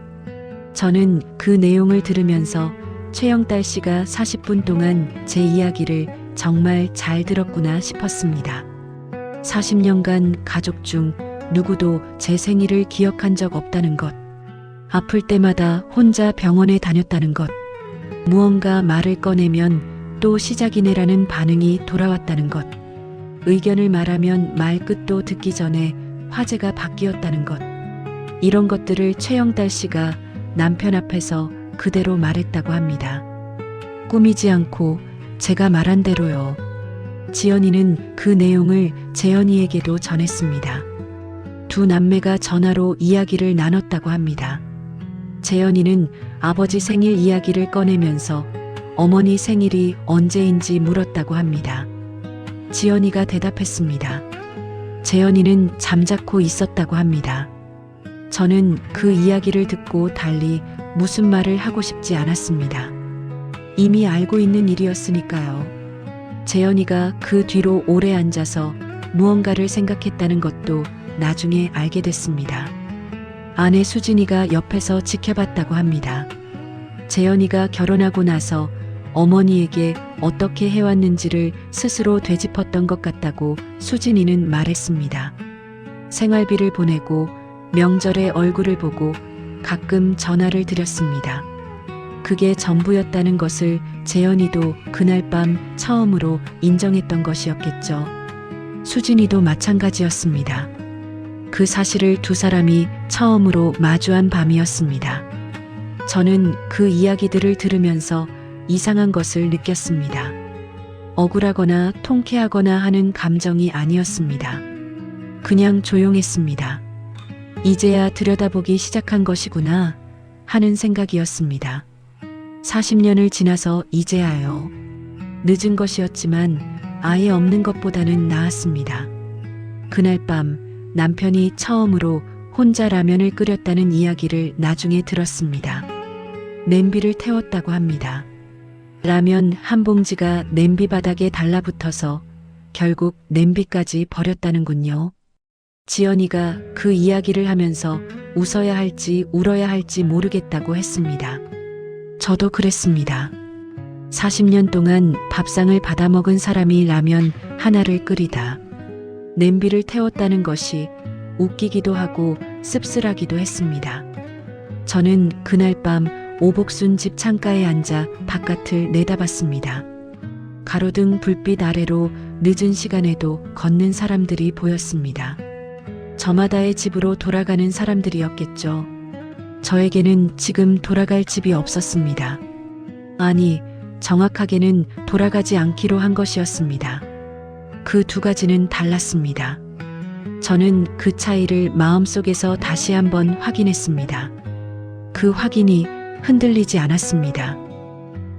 저는 그 내용을 들으면서 최영달 씨가 40분 동안 제 이야기를 정말 잘 들었구나 싶었습니다. 40년간 가족 중 누구도 제 생일을 기억한 적 없다는 것, 아플 때마다 혼자 병원에 다녔다는 것, 무언가 말을 꺼내면 또 시작이네라는 반응이 돌아왔다는 것, 의견을 말하면 말 끝도 듣기 전에 화제가 바뀌었다는 것, 이런 것들을 최영달 씨가 남편 앞에서 그대로 말했다고 합니다. 꾸미지 않고 제가 말한 대로요. 지연이는 그 내용을 재현이에게도 전했습니다. 두 남매가 전화로 이야기를 나눴다고 합니다. 재현이는 아버지 생일 이야기를 꺼내면서 어머니 생일이 언제인지 물었다고 합니다. 지연이가 대답했습니다. 재현이는 잠자코 있었다고 합니다. 저는 그 이야기를 듣고 달리 무슨 말을 하고 싶지 않았습니다. 이미 알고 있는 일이었으니까요. 재현이가 그 뒤로 오래 앉아서 무언가를 생각했다는 것도 나중에 알게 됐습니다. 아내 수진이가 옆에서 지켜봤다고 합니다. 재현이가 결혼하고 나서 어머니에게 어떻게 해왔는지를 스스로 되짚었던 것 같다고 수진이는 말했습니다. 생활비를 보내고 명절에 얼굴을 보고 가끔 전화를 드렸습니다. 그게 전부였다는 것을 재현이도 그날 밤 처음으로 인정했던 것이었겠죠. 수진이도 마찬가지였습니다. 그 사실을 두 사람이 처음으로 마주한 밤이었습니다. 저는 그 이야기들을 들으면서 이상한 것을 느꼈습니다. 억울하거나 통쾌하거나 하는 감정이 아니었습니다. 그냥 조용했습니다. 이제야 들여다보기 시작한 것이구나 하는 생각이었습니다. 40년을 지나서 이제야요. 늦은 것이었지만 아예 없는 것보다는 나았습니다. 그날 밤 남편이 처음으로 혼자 라면을 끓였다는 이야기를 나중에 들었습니다. 냄비를 태웠다고 합니다. 라면 한 봉지가 냄비 바닥에 달라붙어서 결국 냄비까지 버렸다는군요. 지연이가 그 이야기를 하면서 웃어야 할지 울어야 할지 모르겠다고 했습니다. 저도 그랬습니다. 40년 동안 밥상을 받아먹은 사람이 라면 하나를 끓이다 냄비를 태웠다는 것이 웃기기도 하고 씁쓸하기도 했습니다. 저는 그날 밤 오복순 집 창가에 앉아 바깥을 내다봤습니다. 가로등 불빛 아래로 늦은 시간에도 걷는 사람들이 보였습니다. 저마다의 집으로 돌아가는 사람들이었겠죠. 저에게는 지금 돌아갈 집이 없었습니다. 아니, 정확하게는 돌아가지 않기로 한 것이었습니다. 그 두 가지는 달랐습니다. 저는 그 차이를 마음속에서 다시 한번 확인했습니다. 그 확인이 흔들리지 않았습니다.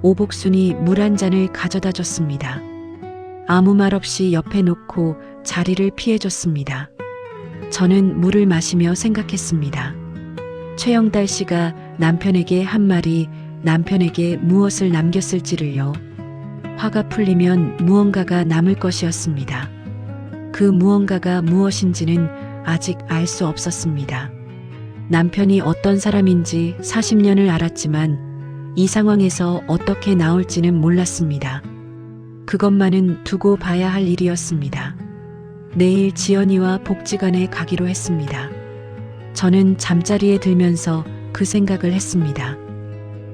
오복순이 물 한 잔을 가져다 줬습니다. 아무 말 없이 옆에 놓고 자리를 피해줬습니다. 저는 물을 마시며 생각했습니다. 최영달 씨가 남편에게 한 말이 남편에게 무엇을 남겼을지를요. 화가 풀리면 무언가가 남을 것이었습니다. 그 무언가가 무엇인지는 아직 알 수 없었습니다. 남편이 어떤 사람인지 40년을 알았지만 이 상황에서 어떻게 나올지는 몰랐습니다. 그것만은 두고 봐야 할 일이었습니다. 내일 지연이와 복지관에 가기로 했습니다. 저는 잠자리에 들면서 그 생각을 했습니다.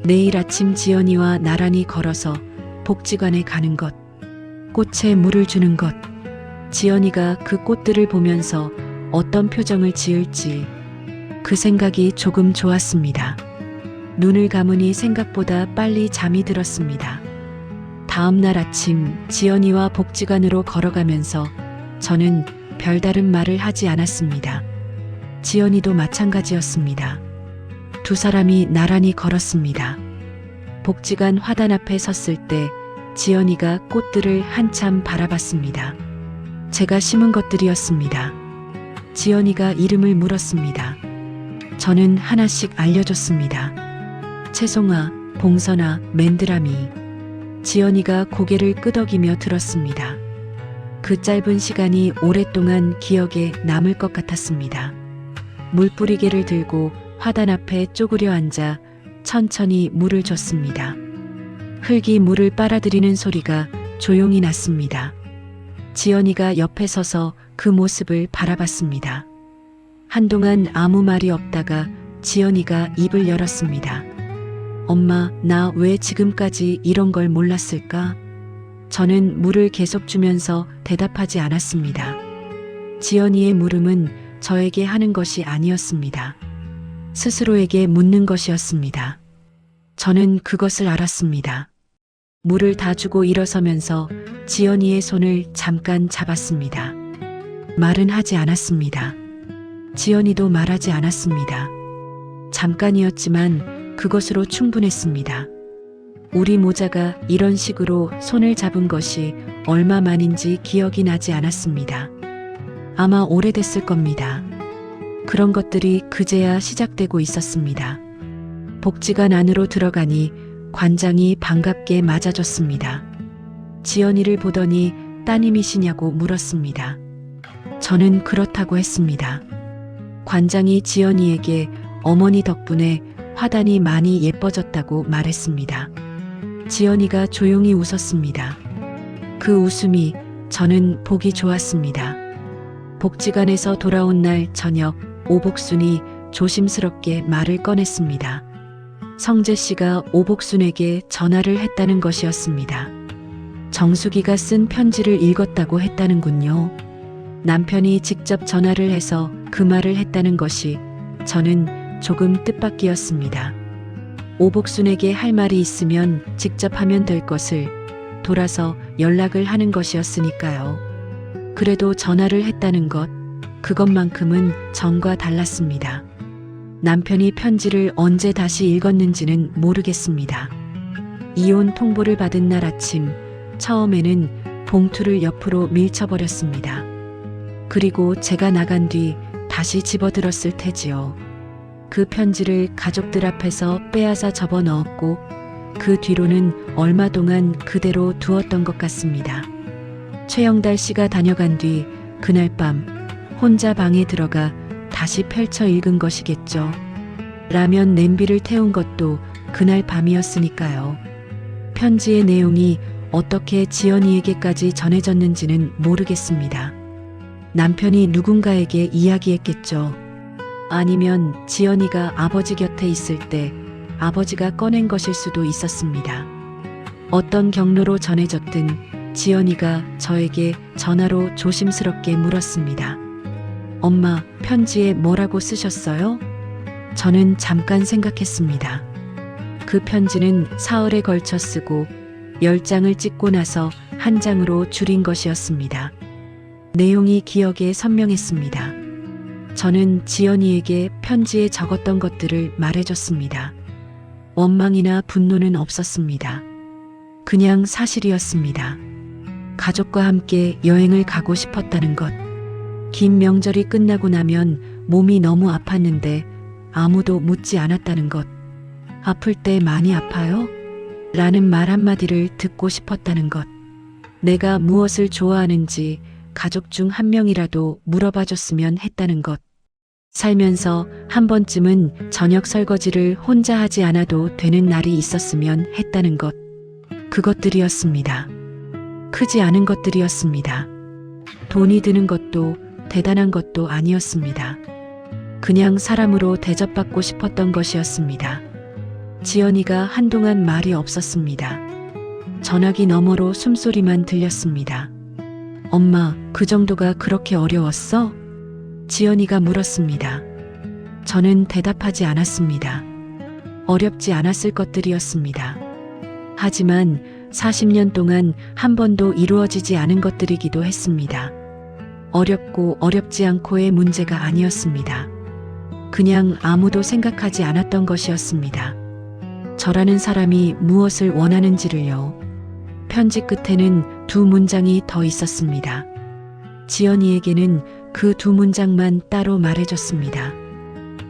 내일 아침 지연이와 나란히 걸어서 복지관에 가는 것, 꽃에 물을 주는 것, 지연이가 그 꽃들을 보면서 어떤 표정을 지을지 그 생각이 조금 좋았습니다. 눈을 감으니 생각보다 빨리 잠이 들었습니다. 다음 날 아침 지연이와 복지관으로 걸어가면서 저는 별다른 말을 하지 않았습니다. 지연이도 마찬가지였습니다. 두 사람이 나란히 걸었습니다. 복지관 화단 앞에 섰을 때 지연이가 꽃들을 한참 바라봤습니다. 제가 심은 것들이었습니다. 지연이가 이름을 물었습니다. 저는 하나씩 알려줬습니다. 채송아, 봉선아, 맨드라미. 지연이가 고개를 끄덕이며 들었습니다. 그 짧은 시간이 오랫동안 기억에 남을 것 같았습니다. 물뿌리개를 들고 화단 앞에 쪼그려 앉아 천천히 물을 줬습니다. 흙이 물을 빨아들이는 소리가 조용히 났습니다. 지연이가 옆에 서서 그 모습을 바라봤습니다. 한동안 아무 말이 없다가 지연이가 입을 열었습니다. 엄마, 나 왜 지금까지 이런 걸 몰랐을까? 저는 물을 계속 주면서 대답하지 않았습니다. 지연이의 물음은 저에게 하는 것이 아니었습니다. 스스로에게 묻는 것이었습니다. 저는 그것을 알았습니다. 물을 다 주고 일어서면서 지연이의 손을 잠깐 잡았습니다. 말은 하지 않았습니다. 지연이도 말하지 않았습니다. 잠깐이었지만 그것으로 충분했습니다. 우리 모자가 이런 식으로 손을 잡은 것이 얼마 만인지 기억이 나지 않았습니다. 아마 오래됐을 겁니다. 그런 것들이 그제야 시작되고 있었습니다. 복지관 안으로 들어가니 관장이 반갑게 맞아줬습니다. 지연이를 보더니 따님이시냐고 물었습니다. 저는 그렇다고 했습니다. 관장이 지연이에게 어머니 덕분에 화단이 많이 예뻐졌다고 말했습니다. 지연이가 조용히 웃었습니다. 그 웃음이 저는 보기 좋았습니다. 복지관에서 돌아온 날 저녁 오복순이 조심스럽게 말을 꺼냈습니다. 성재 씨가 오복순에게 전화를 했다는 것이었습니다. 정숙이가 쓴 편지를 읽었다고 했다는군요. 남편이 직접 전화를 해서 그 말을 했다는 것이 저는 조금 뜻밖이었습니다. 오복순에게 할 말이 있으면 직접 하면 될 것을 돌아서 연락을 하는 것이었으니까요. 그래도 전화를 했다는 것, 그것만큼은 전과 달랐습니다. 남편이 편지를 언제 다시 읽었는지는 모르겠습니다. 이혼 통보를 받은 날 아침, 처음에는 봉투를 옆으로 밀쳐버렸습니다. 그리고 제가 나간 뒤 다시 집어들었을 테지요. 그 편지를 가족들 앞에서 빼앗아 접어 넣었고 그 뒤로는 얼마 동안 그대로 두었던 것 같습니다. 최영달 씨가 다녀간 뒤 그날 밤 혼자 방에 들어가 다시 펼쳐 읽은 것이겠죠. 라면 냄비를 태운 것도 그날 밤이었으니까요. 편지의 내용이 어떻게 지연이에게까지 전해졌는지는 모르겠습니다. 남편이 누군가에게 이야기했겠죠. 아니면 지연이가 아버지 곁에 있을 때 아버지가 꺼낸 것일 수도 있었습니다. 어떤 경로로 전해졌든 지연이가 저에게 전화로 조심스럽게 물었습니다. 엄마, 편지에 뭐라고 쓰셨어요? 저는 잠깐 생각했습니다. 그 편지는 사흘에 걸쳐 쓰고 10장을 찍고 나서 한 장으로 줄인 것이었습니다. 내용이 기억에 선명했습니다. 저는 지연이에게 편지에 적었던 것들을 말해줬습니다. 원망이나 분노는 없었습니다. 그냥 사실이었습니다. 가족과 함께 여행을 가고 싶었다는 것. 긴 명절이 끝나고 나면 몸이 너무 아팠는데 아무도 묻지 않았다는 것. 아플 때 많이 아파요? 라는 말 한마디를 듣고 싶었다는 것. 내가 무엇을 좋아하는지 가족 중 한 명이라도 물어봐 줬으면 했다는 것. 살면서 한 번쯤은 저녁 설거지를 혼자 하지 않아도 되는 날이 있었으면 했다는 것. 그것들이었습니다. 크지 않은 것들이었습니다. 돈이 드는 것도 대단한 것도 아니었습니다. 그냥 사람으로 대접받고 싶었던 것이었습니다. 지연이가 한동안 말이 없었습니다. 전화기 너머로 숨소리만 들렸습니다. 엄마, 그 정도가 그렇게 어려웠어? 지연이가 물었습니다. 저는 대답하지 않았습니다. 어렵지 않았을 것들이었습니다. 하지만 40년 동안 한 번도 이루어지지 않은 것들이기도 했습니다. 어렵고 어렵지 않고의 문제가 아니었습니다. 그냥 아무도 생각하지 않았던 것이었습니다. 저라는 사람이 무엇을 원하는지를요. 편지 끝에는 두 문장이 더 있었습니다. 지연이에게는 그 두 문장만 따로 말해줬습니다.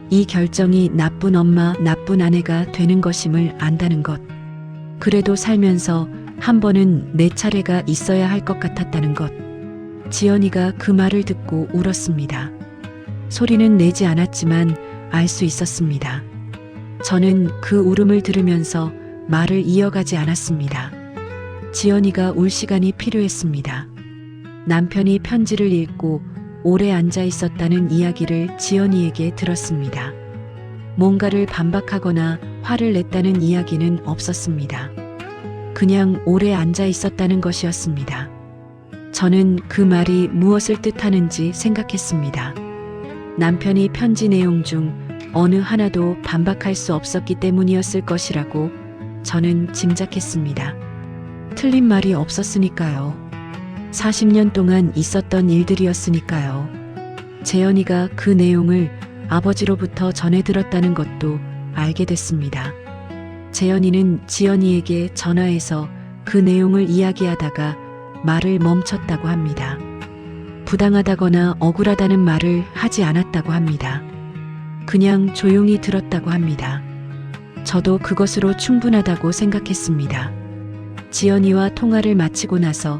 이 결정이 나쁜 엄마, 나쁜 아내가 되는 것임을 안다는 것. 그래도 살면서 한 번은 내 차례가 있어야 할 것 같았다는 것. 지연이가 그 말을 듣고 울었습니다. 소리는 내지 않았지만 알 수 있었습니다. 저는 그 울음을 들으면서 말을 이어가지 않았습니다. 지연이가 울 시간이 필요했습니다. 남편이 편지를 읽고 오래 앉아 있었다는 이야기를 지연이에게 들었습니다. 뭔가를 반박하거나 화를 냈다는 이야기는 없었습니다. 그냥 오래 앉아 있었다는 것이었습니다. 저는 그 말이 무엇을 뜻하는지 생각했습니다. 남편이 편지 내용 중 어느 하나도 반박할 수 없었기 때문이었을 것이라고 저는 짐작했습니다. 틀린 말이 없었으니까요. 40년 동안 있었던 일들이었으니까요. 재현이가 그 내용을 아버지로부터 전해 들었다는 것도 알게 됐습니다. 재현이는 지연이에게 전화해서 그 내용을 이야기하다가 말을 멈췄다고 합니다. 부당하다거나 억울하다는 말을 하지 않았다고 합니다. 그냥 조용히 들었다고 합니다. 저도 그것으로 충분하다고 생각했습니다. 지연이와 통화를 마치고 나서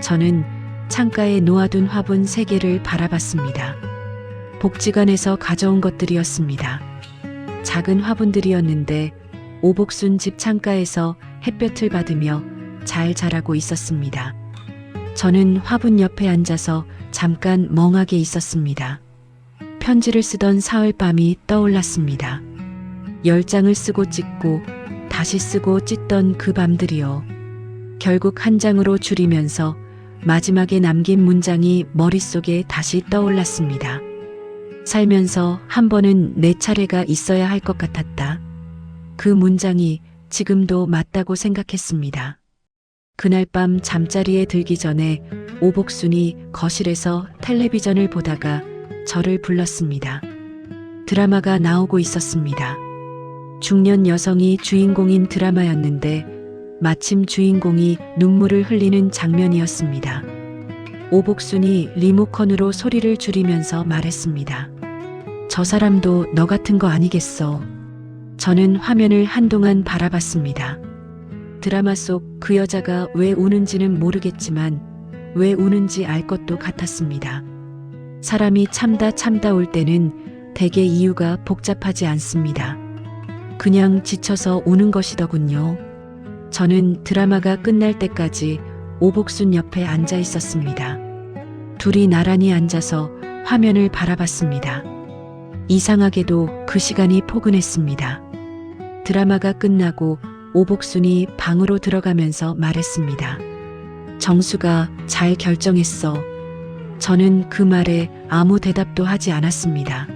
저는 창가에 놓아둔 화분 3개를 바라봤습니다. 복지관에서 가져온 것들이었습니다. 작은 화분들이었는데 오복순 집 창가에서 햇볕을 받으며 잘 자라고 있었습니다. 저는 화분 옆에 앉아서 잠깐 멍하게 있었습니다. 편지를 쓰던 사흘밤이 떠올랐습니다. 10장을 쓰고 찢고 다시 쓰고 찢던 그 밤들이요. 결국 한 장으로 줄이면서 마지막에 남긴 문장이 머릿속에 다시 떠올랐습니다. 살면서 한 번은 내 차례가 있어야 할 것 같았다. 그 문장이 지금도 맞다고 생각했습니다. 그날 밤 잠자리에 들기 전에 오복순이 거실에서 텔레비전을 보다가 저를 불렀습니다. 드라마가 나오고 있었습니다. 중년 여성이 주인공인 드라마였는데 마침 주인공이 눈물을 흘리는 장면이었습니다. 오복순이 리모컨으로 소리를 줄이면서 말했습니다. 저 사람도 너 같은 거 아니겠어. 저는 화면을 한동안 바라봤습니다. 드라마 속 그 여자가 왜 우는지는 모르겠지만 왜 우는지 알 것도 같았습니다. 사람이 참다 울 때는 대개 이유가 복잡하지 않습니다. 그냥 지쳐서 우는 것이더군요. 저는 드라마가 끝날 때까지 오복순 옆에 앉아 있었습니다. 둘이 나란히 앉아서 화면을 바라봤습니다. 이상하게도 그 시간이 포근했습니다. 드라마가 끝나고 오복순이 방으로 들어가면서 말했습니다. 정수가 잘 결정했어. 저는 그 말에 아무 대답도 하지 않았습니다.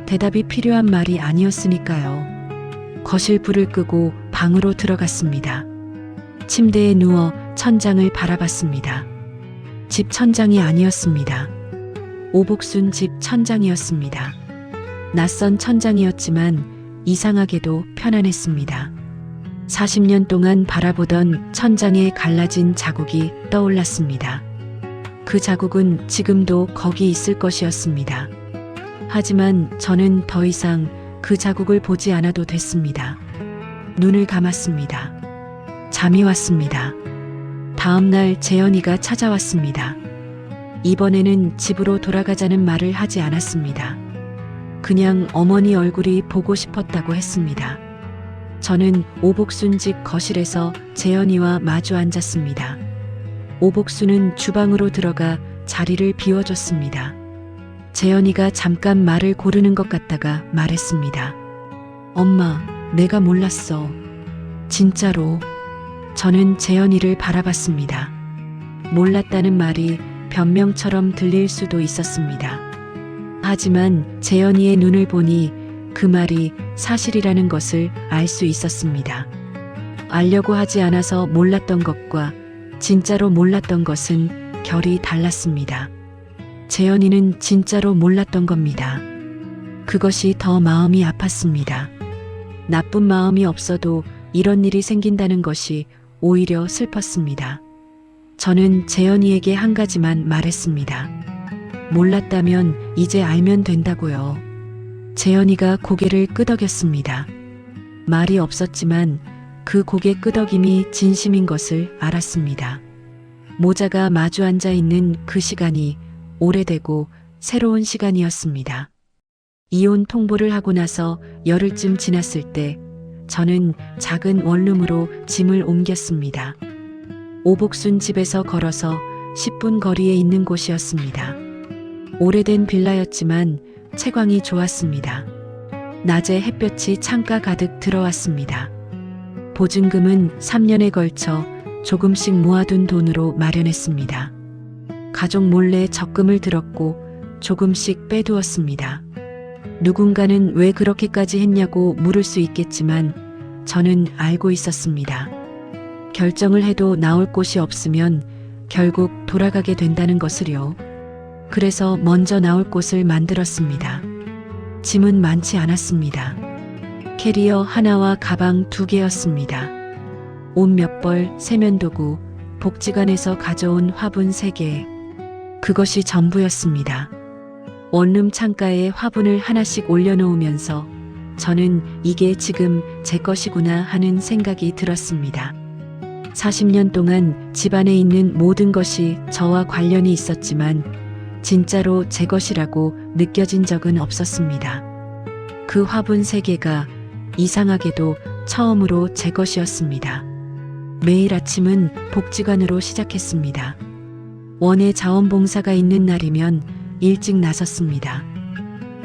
대답이 필요한 말이 아니었으니까요. 거실 불을 끄고 방으로 들어갔습니다. 침대에 누워 천장을 바라봤습니다. 집 천장이 아니었습니다. 오복순 집 천장이었습니다. 낯선 천장이었지만 이상하게도 편안했습니다. 40년 동안 바라보던 천장에 갈라진 자국이 떠올랐습니다. 그 자국은 지금도 거기 있을 것이었습니다. 하지만 저는 더 이상 그 자국을 보지 않아도 됐습니다. 눈을 감았습니다. 잠이 왔습니다. 다음 날 재현이가 찾아왔습니다. 이번에는 집으로 돌아가자는 말을 하지 않았습니다. 그냥 어머니 얼굴이 보고 싶었다고 했습니다. 저는 오복순 집 거실에서 재현이와 마주 앉았습니다. 오복순은 주방으로 들어가 자리를 비워줬습니다. 재현이가 잠깐 말을 고르는 것 같다가 말했습니다. 엄마, 내가 몰랐어. 진짜로. 저는 재현이를 바라봤습니다. 몰랐다는 말이 변명처럼 들릴 수도 있었습니다. 하지만 재현이의 눈을 보니 그 말이 사실이라는 것을 알 수 있었습니다. 알려고 하지 않아서 몰랐던 것과 진짜로 몰랐던 것은 결이 달랐습니다. 재현이는 진짜로 몰랐던 겁니다. 그것이 더 마음이 아팠습니다. 나쁜 마음이 없어도 이런 일이 생긴다는 것이 오히려 슬펐습니다. 저는 재현이에게 한 가지만 말했습니다. 몰랐다면 이제 알면 된다고요. 재현이가 고개를 끄덕였습니다. 말이 없었지만 그 고개 끄덕임이 진심인 것을 알았습니다. 모자가 마주 앉아 있는 그 시간이 오래되고 새로운 시간이었습니다. 이혼 통보를 하고 나서 열흘쯤 지났을 때 저는 작은 원룸으로 짐을 옮겼습니다. 오복순 집에서 걸어서 10분 거리에 있는 곳이었습니다. 오래된 빌라였지만 채광이 좋았습니다. 낮에 햇볕이 창가 가득 들어왔습니다. 보증금은 3년에 걸쳐 조금씩 모아둔 돈으로 마련했습니다. 가족 몰래 적금을 들었고 조금씩 빼두었습니다. 누군가는 왜 그렇게까지 했냐고 물을 수 있겠지만 저는 알고 있었습니다. 결정을 해도 나올 곳이 없으면 결국 돌아가게 된다는 것을요. 그래서 먼저 나올 곳을 만들었습니다. 짐은 많지 않았습니다. 캐리어 하나와 가방 2개였습니다. 옷 몇 벌, 세면도구, 복지관에서 가져온 화분 3개. 그것이 전부였습니다. 원룸 창가에 화분을 하나씩 올려놓으면서 저는 이게 지금 제 것이구나 하는 생각이 들었습니다. 40년 동안 집안에 있는 모든 것이 저와 관련이 있었지만 진짜로 제 것이라고 느껴진 적은 없었습니다. 그 화분 3개가 이상하게도 처음으로 제 것이었습니다. 매일 아침은 복지관으로 시작했습니다. 원예 자원봉사가 있는 날이면 일찍 나섰습니다.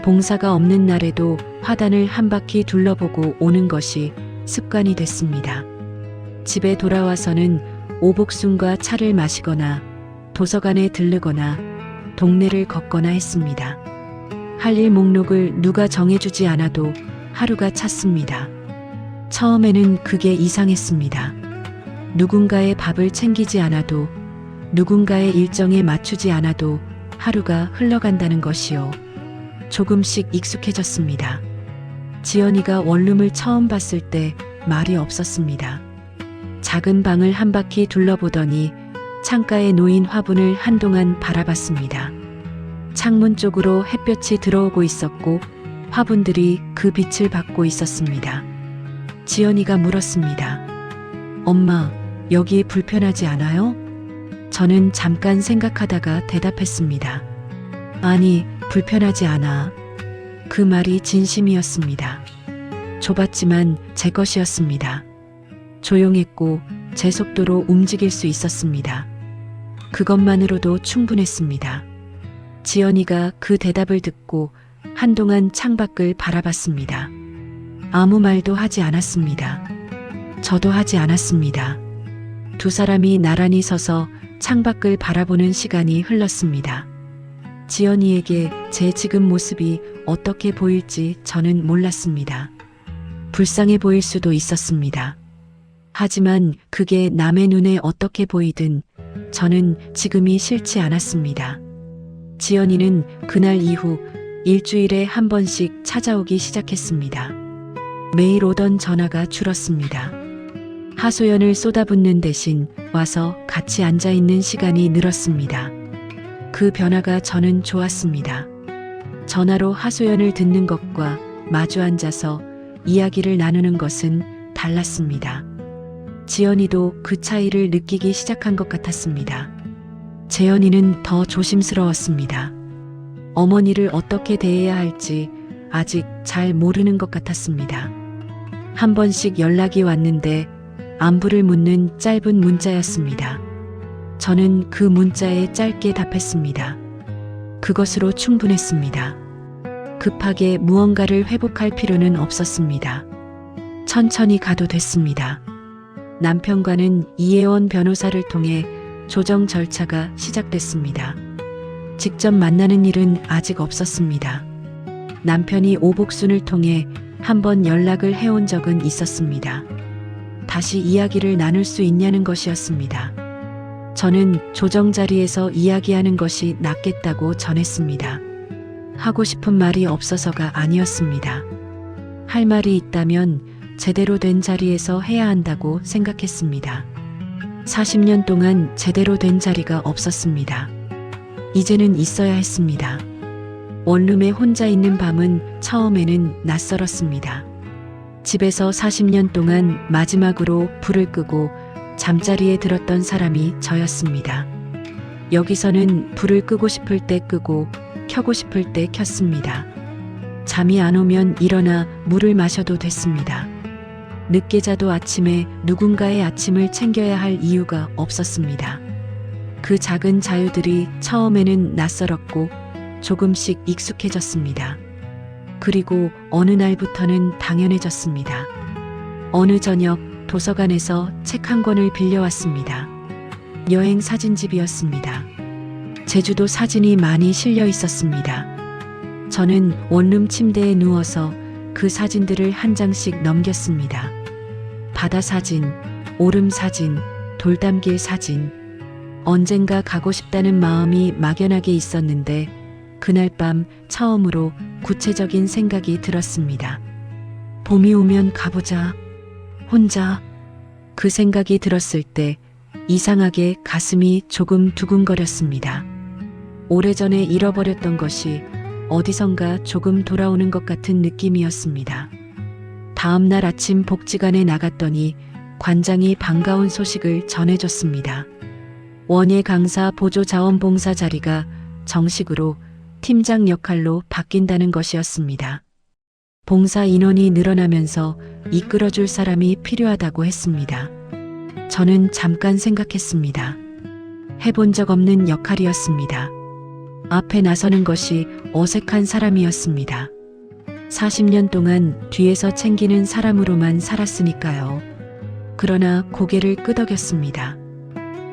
봉사가 없는 날에도 화단을 한 바퀴 둘러보고 오는 것이 습관이 됐습니다. 집에 돌아와서는 오복순과 차를 마시거나 도서관에 들르거나 동네를 걷거나 했습니다. 할 일 목록을 누가 정해주지 않아도 하루가 찼습니다. 처음에는 그게 이상했습니다. 누군가의 밥을 챙기지 않아도 누군가의 일정에 맞추지 않아도 하루가 흘러간다는 것이요. 조금씩 익숙해졌습니다. 지연이가 원룸을 처음 봤을 때 말이 없었습니다. 작은 방을 한 바퀴 둘러보더니 창가에 놓인 화분을 한동안 바라봤습니다. 창문 쪽으로 햇볕이 들어오고 있었고 화분들이 그 빛을 받고 있었습니다. 지연이가 물었습니다. 엄마, 여기 불편하지 않아요? 저는 잠깐 생각하다가 대답했습니다. 아니, 불편하지 않아. 그 말이 진심이었습니다. 좁았지만 제 것이었습니다. 조용했고 제 속도로 움직일 수 있었습니다. 그것만으로도 충분했습니다. 지연이가 그 대답을 듣고 한동안 창밖을 바라봤습니다. 아무 말도 하지 않았습니다. 저도 하지 않았습니다. 두 사람이 나란히 서서 창밖을 바라보는 시간이 흘렀습니다. 지연이에게 제 지금 모습이 어떻게 보일지 저는 몰랐습니다. 불쌍해 보일 수도 있었습니다. 하지만 그게 남의 눈에 어떻게 보이든 저는 지금이 싫지 않았습니다. 지연이는 그날 이후 일주일에 한 번씩 찾아오기 시작했습니다. 매일 오던 전화가 줄었습니다. 하소연을 쏟아붓는 대신 와서 같이 앉아있는 시간이 늘었습니다. 그 변화가 저는 좋았습니다. 전화로 하소연을 듣는 것과 마주 앉아서 이야기를 나누는 것은 달랐습니다. 지연이도 그 차이를 느끼기 시작한 것 같았습니다. 재연이는 더 조심스러웠습니다. 어머니를 어떻게 대해야 할지 아직 잘 모르는 것 같았습니다. 한 번씩 연락이 왔는데 안부를 묻는 짧은 문자였습니다. 저는 그 문자에 짧게 답했습니다. 그것으로 충분했습니다. 급하게 무언가를 회복할 필요는 없었습니다. 천천히 가도 됐습니다. 남편과는 이혜원 변호사를 통해 조정 절차가 시작됐습니다. 직접 만나는 일은 아직 없었습니다. 남편이 오복순을 통해 한번 연락을 해온 적은 있었습니다. 다시 이야기를 나눌 수 있냐는 것이었습니다. 저는 조정 자리에서 이야기하는 것이 낫겠다고 전했습니다. 하고 싶은 말이 없어서가 아니었습니다. 할 말이 있다면 제대로 된 자리에서 해야 한다고 생각했습니다. 40년 동안 제대로 된 자리가 없었습니다. 이제는 있어야 했습니다. 원룸에 혼자 있는 밤은 처음에는 낯설었습니다. 집에서 40년 동안 마지막으로 불을 끄고 잠자리에 들었던 사람이 저였습니다. 여기서는 불을 끄고 싶을 때 끄고 켜고 싶을 때 켰습니다. 잠이 안 오면 일어나 물을 마셔도 됐습니다. 늦게 자도 아침에 누군가의 아침을 챙겨야 할 이유가 없었습니다. 그 작은 자유들이 처음에는 낯설었고 조금씩 익숙해졌습니다. 그리고 어느 날부터는 당연해졌습니다. 어느 저녁 도서관에서 책 한 권을 빌려왔습니다. 여행 사진집이었습니다. 제주도 사진이 많이 실려 있었습니다. 저는 원룸 침대에 누워서 그 사진들을 한 장씩 넘겼습니다. 바다 사진, 오름 사진, 돌담길 사진. 언젠가 가고 싶다는 마음이 막연하게 있었는데 그날 밤 처음으로 구체적인 생각이 들었습니다. 봄이 오면 가보자. 혼자. 그 생각이 들었을 때 이상하게 가슴이 조금 두근거렸습니다. 오래전에 잃어버렸던 것이 어디선가 조금 돌아오는 것 같은 느낌이었습니다. 다음 날 아침 복지관에 나갔더니 관장이 반가운 소식을 전해줬습니다. 원예 강사 보조 자원봉사 자리가 정식으로 팀장 역할로 바뀐다는 것이었습니다. 봉사 인원이 늘어나면서 이끌어줄 사람이 필요하다고 했습니다. 저는 잠깐 생각했습니다. 해본 적 없는 역할이었습니다. 앞에 나서는 것이 어색한 사람이었습니다. 40년 동안 뒤에서 챙기는 사람으로만 살았으니까요. 그러나 고개를 끄덕였습니다.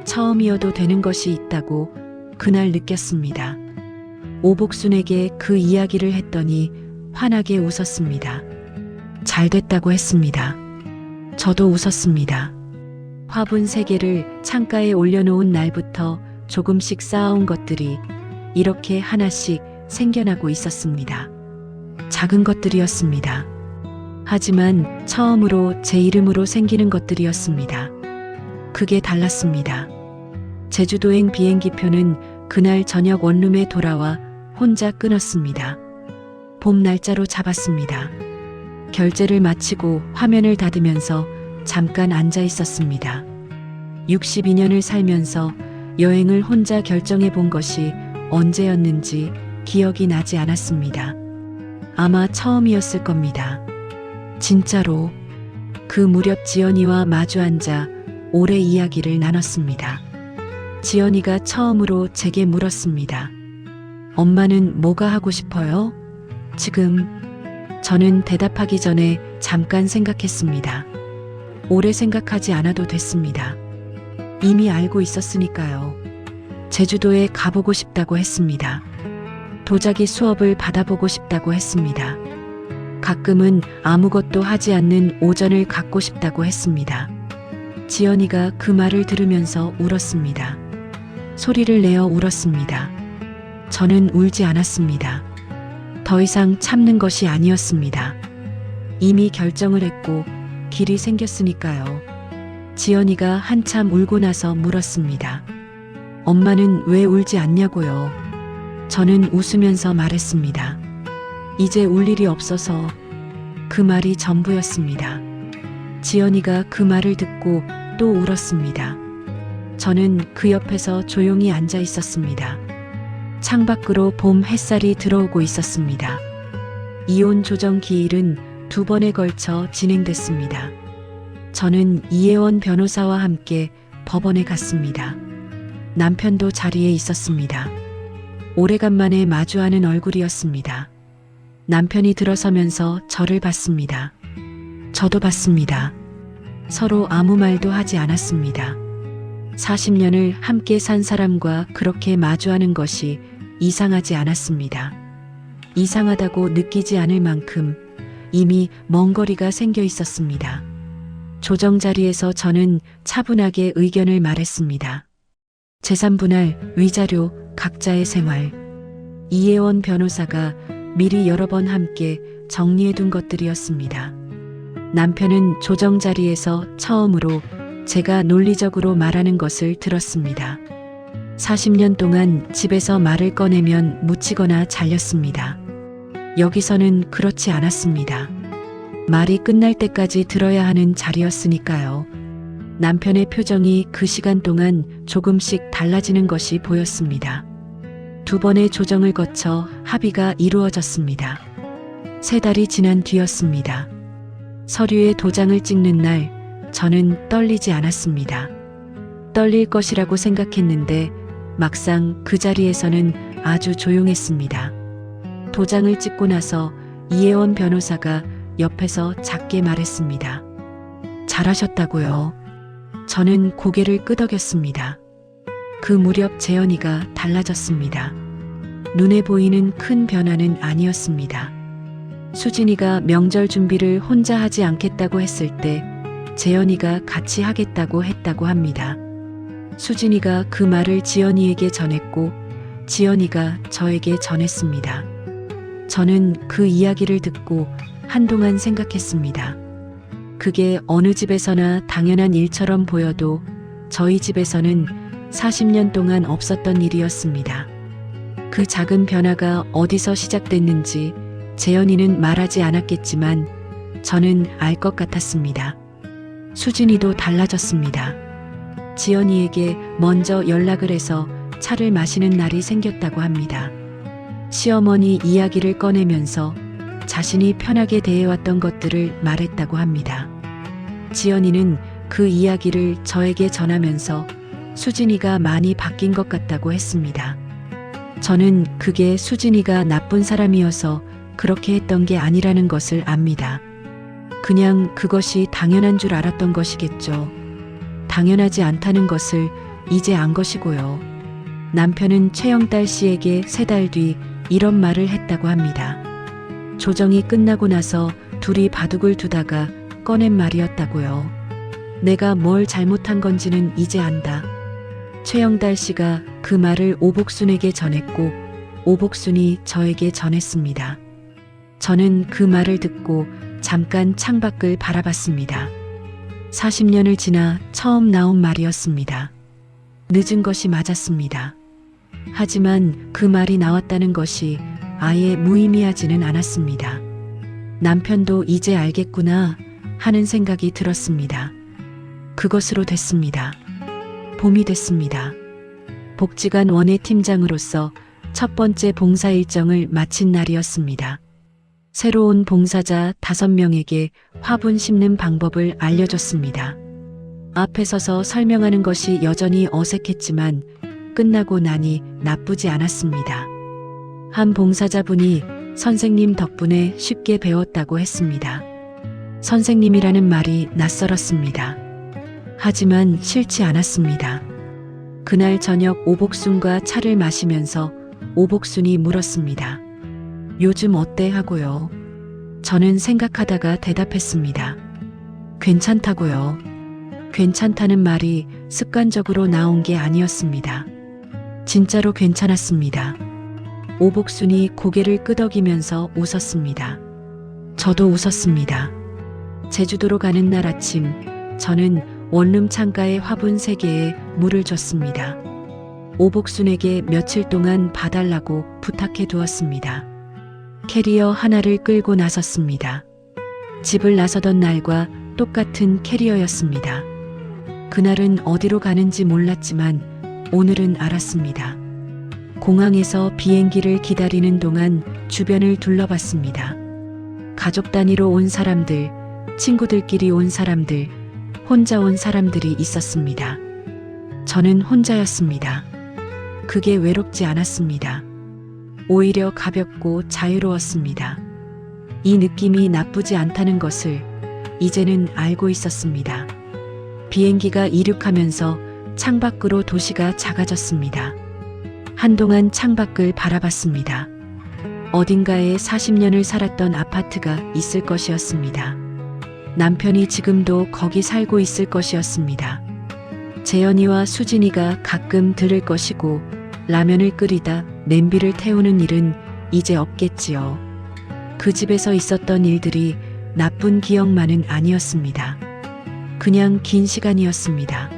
처음이어도 되는 것이 있다고 그날 느꼈습니다. 오복순에게 그 이야기를 했더니 환하게 웃었습니다. 잘 됐다고 했습니다. 저도 웃었습니다. 화분 3개를 창가에 올려놓은 날부터 조금씩 쌓아온 것들이 이렇게 하나씩 생겨나고 있었습니다. 작은 것들이었습니다. 하지만 처음으로 제 이름으로 생기는 것들이었습니다. 그게 달랐습니다. 제주도행 비행기표는 그날 저녁 원룸에 돌아와 혼자 끊었습니다. 봄 날짜로 잡았습니다. 결제를 마치고 화면을 닫으면서 잠깐 앉아 있었습니다. 62년을 살면서 여행을 혼자 결정해 본 것이 언제였는지 기억이 나지 않았습니다. 아마 처음이었을 겁니다. 진짜로. 그 무렵 지연이와 마주 앉아 올해 이야기를 나눴습니다. 지연이가 처음으로 제게 물었습니다. 엄마는 뭐가 하고 싶어요? 지금. 저는 대답하기 전에 잠깐 생각했습니다. 오래 생각하지 않아도 됐습니다. 이미 알고 있었으니까요. 제주도에 가보고 싶다고 했습니다. 도자기 수업을 받아보고 싶다고 했습니다. 가끔은 아무것도 하지 않는 오전을 갖고 싶다고 했습니다. 지연이가 그 말을 들으면서 울었습니다. 소리를 내어 울었습니다. 저는 울지 않았습니다. 더 이상 참는 것이 아니었습니다. 이미 결정을 했고 길이 생겼으니까요. 지연이가 한참 울고 나서 물었습니다. 엄마는 왜 울지 않냐고요? 저는 웃으면서 말했습니다. 이제 울 일이 없어서. 그 말이 전부였습니다. 지연이가 그 말을 듣고 또 울었습니다. 저는 그 옆에서 조용히 앉아 있었습니다. 창밖으로 봄 햇살이 들어오고 있었습니다. 이혼 조정 기일은 2번에 걸쳐 진행됐습니다. 저는 이혜원 변호사와 함께 법원에 갔습니다. 남편도 자리에 있었습니다. 오래간만에 마주하는 얼굴이었습니다. 남편이 들어서면서 저를 봤습니다. 저도 봤습니다. 서로 아무 말도 하지 않았습니다. 40년을 함께 산 사람과 그렇게 마주하는 것이 이상하지 않았습니다. 이상하다고 느끼지 않을 만큼 이미 먼 거리가 생겨 있었습니다. 조정 자리에서 저는 차분하게 의견을 말했습니다. 재산분할, 위자료, 각자의 생활. 이혜원 변호사가 미리 여러 번 함께 정리해둔 것들이었습니다. 남편은 조정 자리에서 처음으로 제가 논리적으로 말하는 것을 들었습니다. 40년 동안 집에서 말을 꺼내면 묻히거나 잘렸습니다. 여기서는 그렇지 않았습니다. 말이 끝날 때까지 들어야 하는 자리였으니까요. 남편의 표정이 그 시간 동안 조금씩 달라지는 것이 보였습니다. 2번의 조정을 거쳐 합의가 이루어졌습니다. 3달이 지난 뒤였습니다. 서류에 도장을 찍는 날 저는 떨리지 않았습니다. 떨릴 것이라고 생각했는데 막상 그 자리에서는 아주 조용했습니다. 도장을 찍고 나서 이혜원 변호사가 옆에서 작게 말했습니다. 잘하셨다고요. 저는 고개를 끄덕였습니다. 그 무렵 재현이가 달라졌습니다. 눈에 보이는 큰 변화는 아니었습니다. 수진이가 명절 준비를 혼자 하지 않겠다고 했을 때 재현이가 같이 하겠다고 했다고 합니다. 수진이가 그 말을 지연이에게 전했고 지연이가 저에게 전했습니다. 저는 그 이야기를 듣고 한동안 생각했습니다. 그게 어느 집에서나 당연한 일처럼 보여도 저희 집에서는 40년 동안 없었던 일이었습니다. 그 작은 변화가 어디서 시작됐는지 재현이는 말하지 않았겠지만 저는 알 것 같았습니다. 수진이도 달라졌습니다. 지연이에게 먼저 연락을 해서 차를 마시는 날이 생겼다고 합니다. 시어머니 이야기를 꺼내면서 자신이 편하게 대해왔던 것들을 말했다고 합니다. 지연이는 그 이야기를 저에게 전하면서 수진이가 많이 바뀐 것 같다고 했습니다. 저는 그게 수진이가 나쁜 사람이어서 그렇게 했던 게 아니라는 것을 압니다. 그냥 그것이 당연한 줄 알았던 것이겠죠. 당연하지 않다는 것을 이제 안 것이고요. 남편은 최영달 씨에게 3달 뒤 이런 말을 했다고 합니다. 조정이 끝나고 나서 둘이 바둑을 두다가 꺼낸 말이었다고요. 내가 뭘 잘못한 건지는 이제 안다. 최영달 씨가 그 말을 오복순에게 전했고 오복순이 저에게 전했습니다. 저는 그 말을 듣고 잠깐 창밖을 바라봤습니다. 40년을 지나 처음 나온 말이었습니다. 늦은 것이 맞았습니다. 하지만 그 말이 나왔다는 것이 아예 무의미하지는 않았습니다. 남편도 이제 알겠구나 하는 생각이 들었습니다. 그것으로 됐습니다. 봄이 됐습니다. 복지관 원외 팀장으로서 첫 번째 봉사 일정을 마친 날이었습니다. 새로운 봉사자 5명에게 화분 심는 방법을 알려줬습니다. 앞에 서서 설명하는 것이 여전히 어색했지만 끝나고 나니 나쁘지 않았습니다. 한 봉사자분이 선생님 덕분에 쉽게 배웠다고 했습니다. 선생님이라는 말이 낯설었습니다. 하지만 싫지 않았습니다. 그날 저녁 오복순과 차를 마시면서 오복순이 물었습니다. 요즘 어때 하고요. 저는 생각하다가 대답했습니다. 괜찮다고요. 괜찮다는 말이 습관적으로 나온 게 아니었습니다. 진짜로 괜찮았습니다. 오복순이 고개를 끄덕이면서 웃었습니다. 저도 웃었습니다. 제주도로 가는 날 아침 저는 원룸 창가에 화분 3개에 물을 줬습니다. 오복순에게 며칠 동안 봐달라고 부탁해 두었습니다. 캐리어 하나를 끌고 나섰습니다. 집을 나서던 날과 똑같은 캐리어였습니다. 그날은 어디로 가는지 몰랐지만 오늘은 알았습니다. 공항에서 비행기를 기다리는 동안 주변을 둘러봤습니다. 가족 단위로 온 사람들, 친구들끼리 온 사람들, 혼자 온 사람들이 있었습니다. 저는 혼자였습니다. 그게 외롭지 않았습니다. 오히려 가볍고 자유로웠습니다. 이 느낌이 나쁘지 않다는 것을 이제는 알고 있었습니다. 비행기가 이륙하면서 창밖으로 도시가 작아졌습니다. 한동안 창밖을 바라봤습니다. 어딘가에 40년을 살았던 아파트가 있을 것이었습니다. 남편이 지금도 거기 살고 있을 것이었습니다. 재현이와 수진이가 가끔 들을 것이고 라면을 끓이다 냄비를 태우는 일은 이제 없겠지요. 그 집에서 있었던 일들이 나쁜 기억만은 아니었습니다. 그냥 긴 시간이었습니다.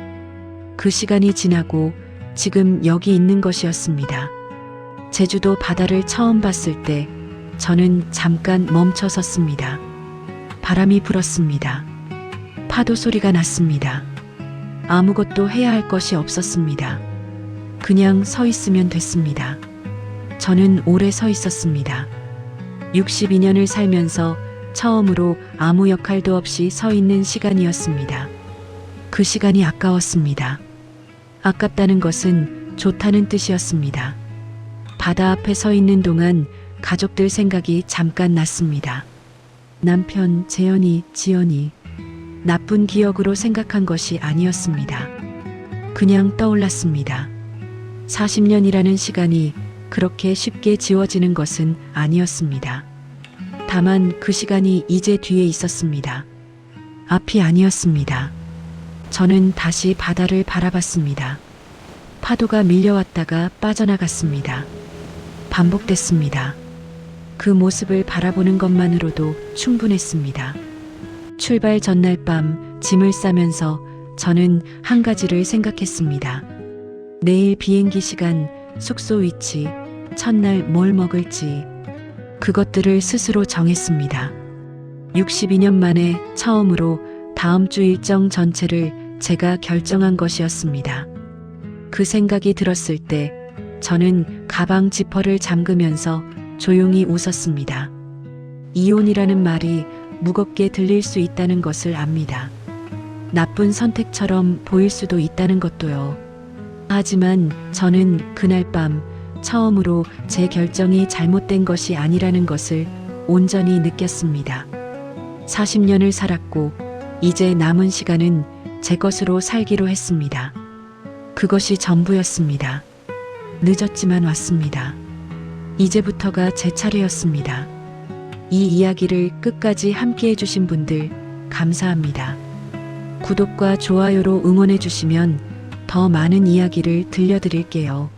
그 시간이 지나고 지금 여기 있는 것이었습니다. 제주도 바다를 처음 봤을 때 저는 잠깐 멈춰 섰습니다. 바람이 불었습니다. 파도 소리가 났습니다. 아무것도 해야 할 것이 없었습니다. 그냥 서 있으면 됐습니다. 저는 오래 서 있었습니다. 62년을 살면서 처음으로 아무 역할도 없이 서 있는 시간이었습니다. 그 시간이 아까웠습니다. 아깝다는 것은 좋다는 뜻이었습니다. 바다 앞에 서 있는 동안 가족들 생각이 잠깐 났습니다. 남편, 재현이, 지연이. 나쁜 기억으로 생각한 것이 아니었습니다. 그냥 떠올랐습니다. 40년이라는 시간이 그렇게 쉽게 지워지는 것은 아니었습니다. 다만 그 시간이 이제 뒤에 있었습니다. 앞이 아니었습니다. 저는 다시 바다를 바라봤습니다. 파도가 밀려왔다가 빠져나갔습니다. 반복됐습니다. 그 모습을 바라보는 것만으로도 충분했습니다. 출발 전날 밤 짐을 싸면서 저는 한 가지를 생각했습니다. 내일 비행기 시간, 숙소 위치, 첫날 뭘 먹을지, 그것들을 스스로 정했습니다. 62년 만에 처음으로 다음 주 일정 전체를 제가 결정한 것이었습니다. 그 생각이 들었을 때 저는 가방 지퍼를 잠그면서 조용히 웃었습니다. 이혼이라는 말이 무겁게 들릴 수 있다는 것을 압니다. 나쁜 선택처럼 보일 수도 있다는 것도요. 하지만 저는 그날 밤 처음으로 제 결정이 잘못된 것이 아니라는 것을 온전히 느꼈습니다. 40년을 살았고 이제 남은 시간은 제 것으로 살기로 했습니다. 그것이 전부였습니다. 늦었지만 왔습니다. 이제부터가 제 차례였습니다. 이 이야기를 끝까지 함께 해주신 분들 감사합니다. 구독과 좋아요로 응원해 주시면 더 많은 이야기를 들려드릴게요.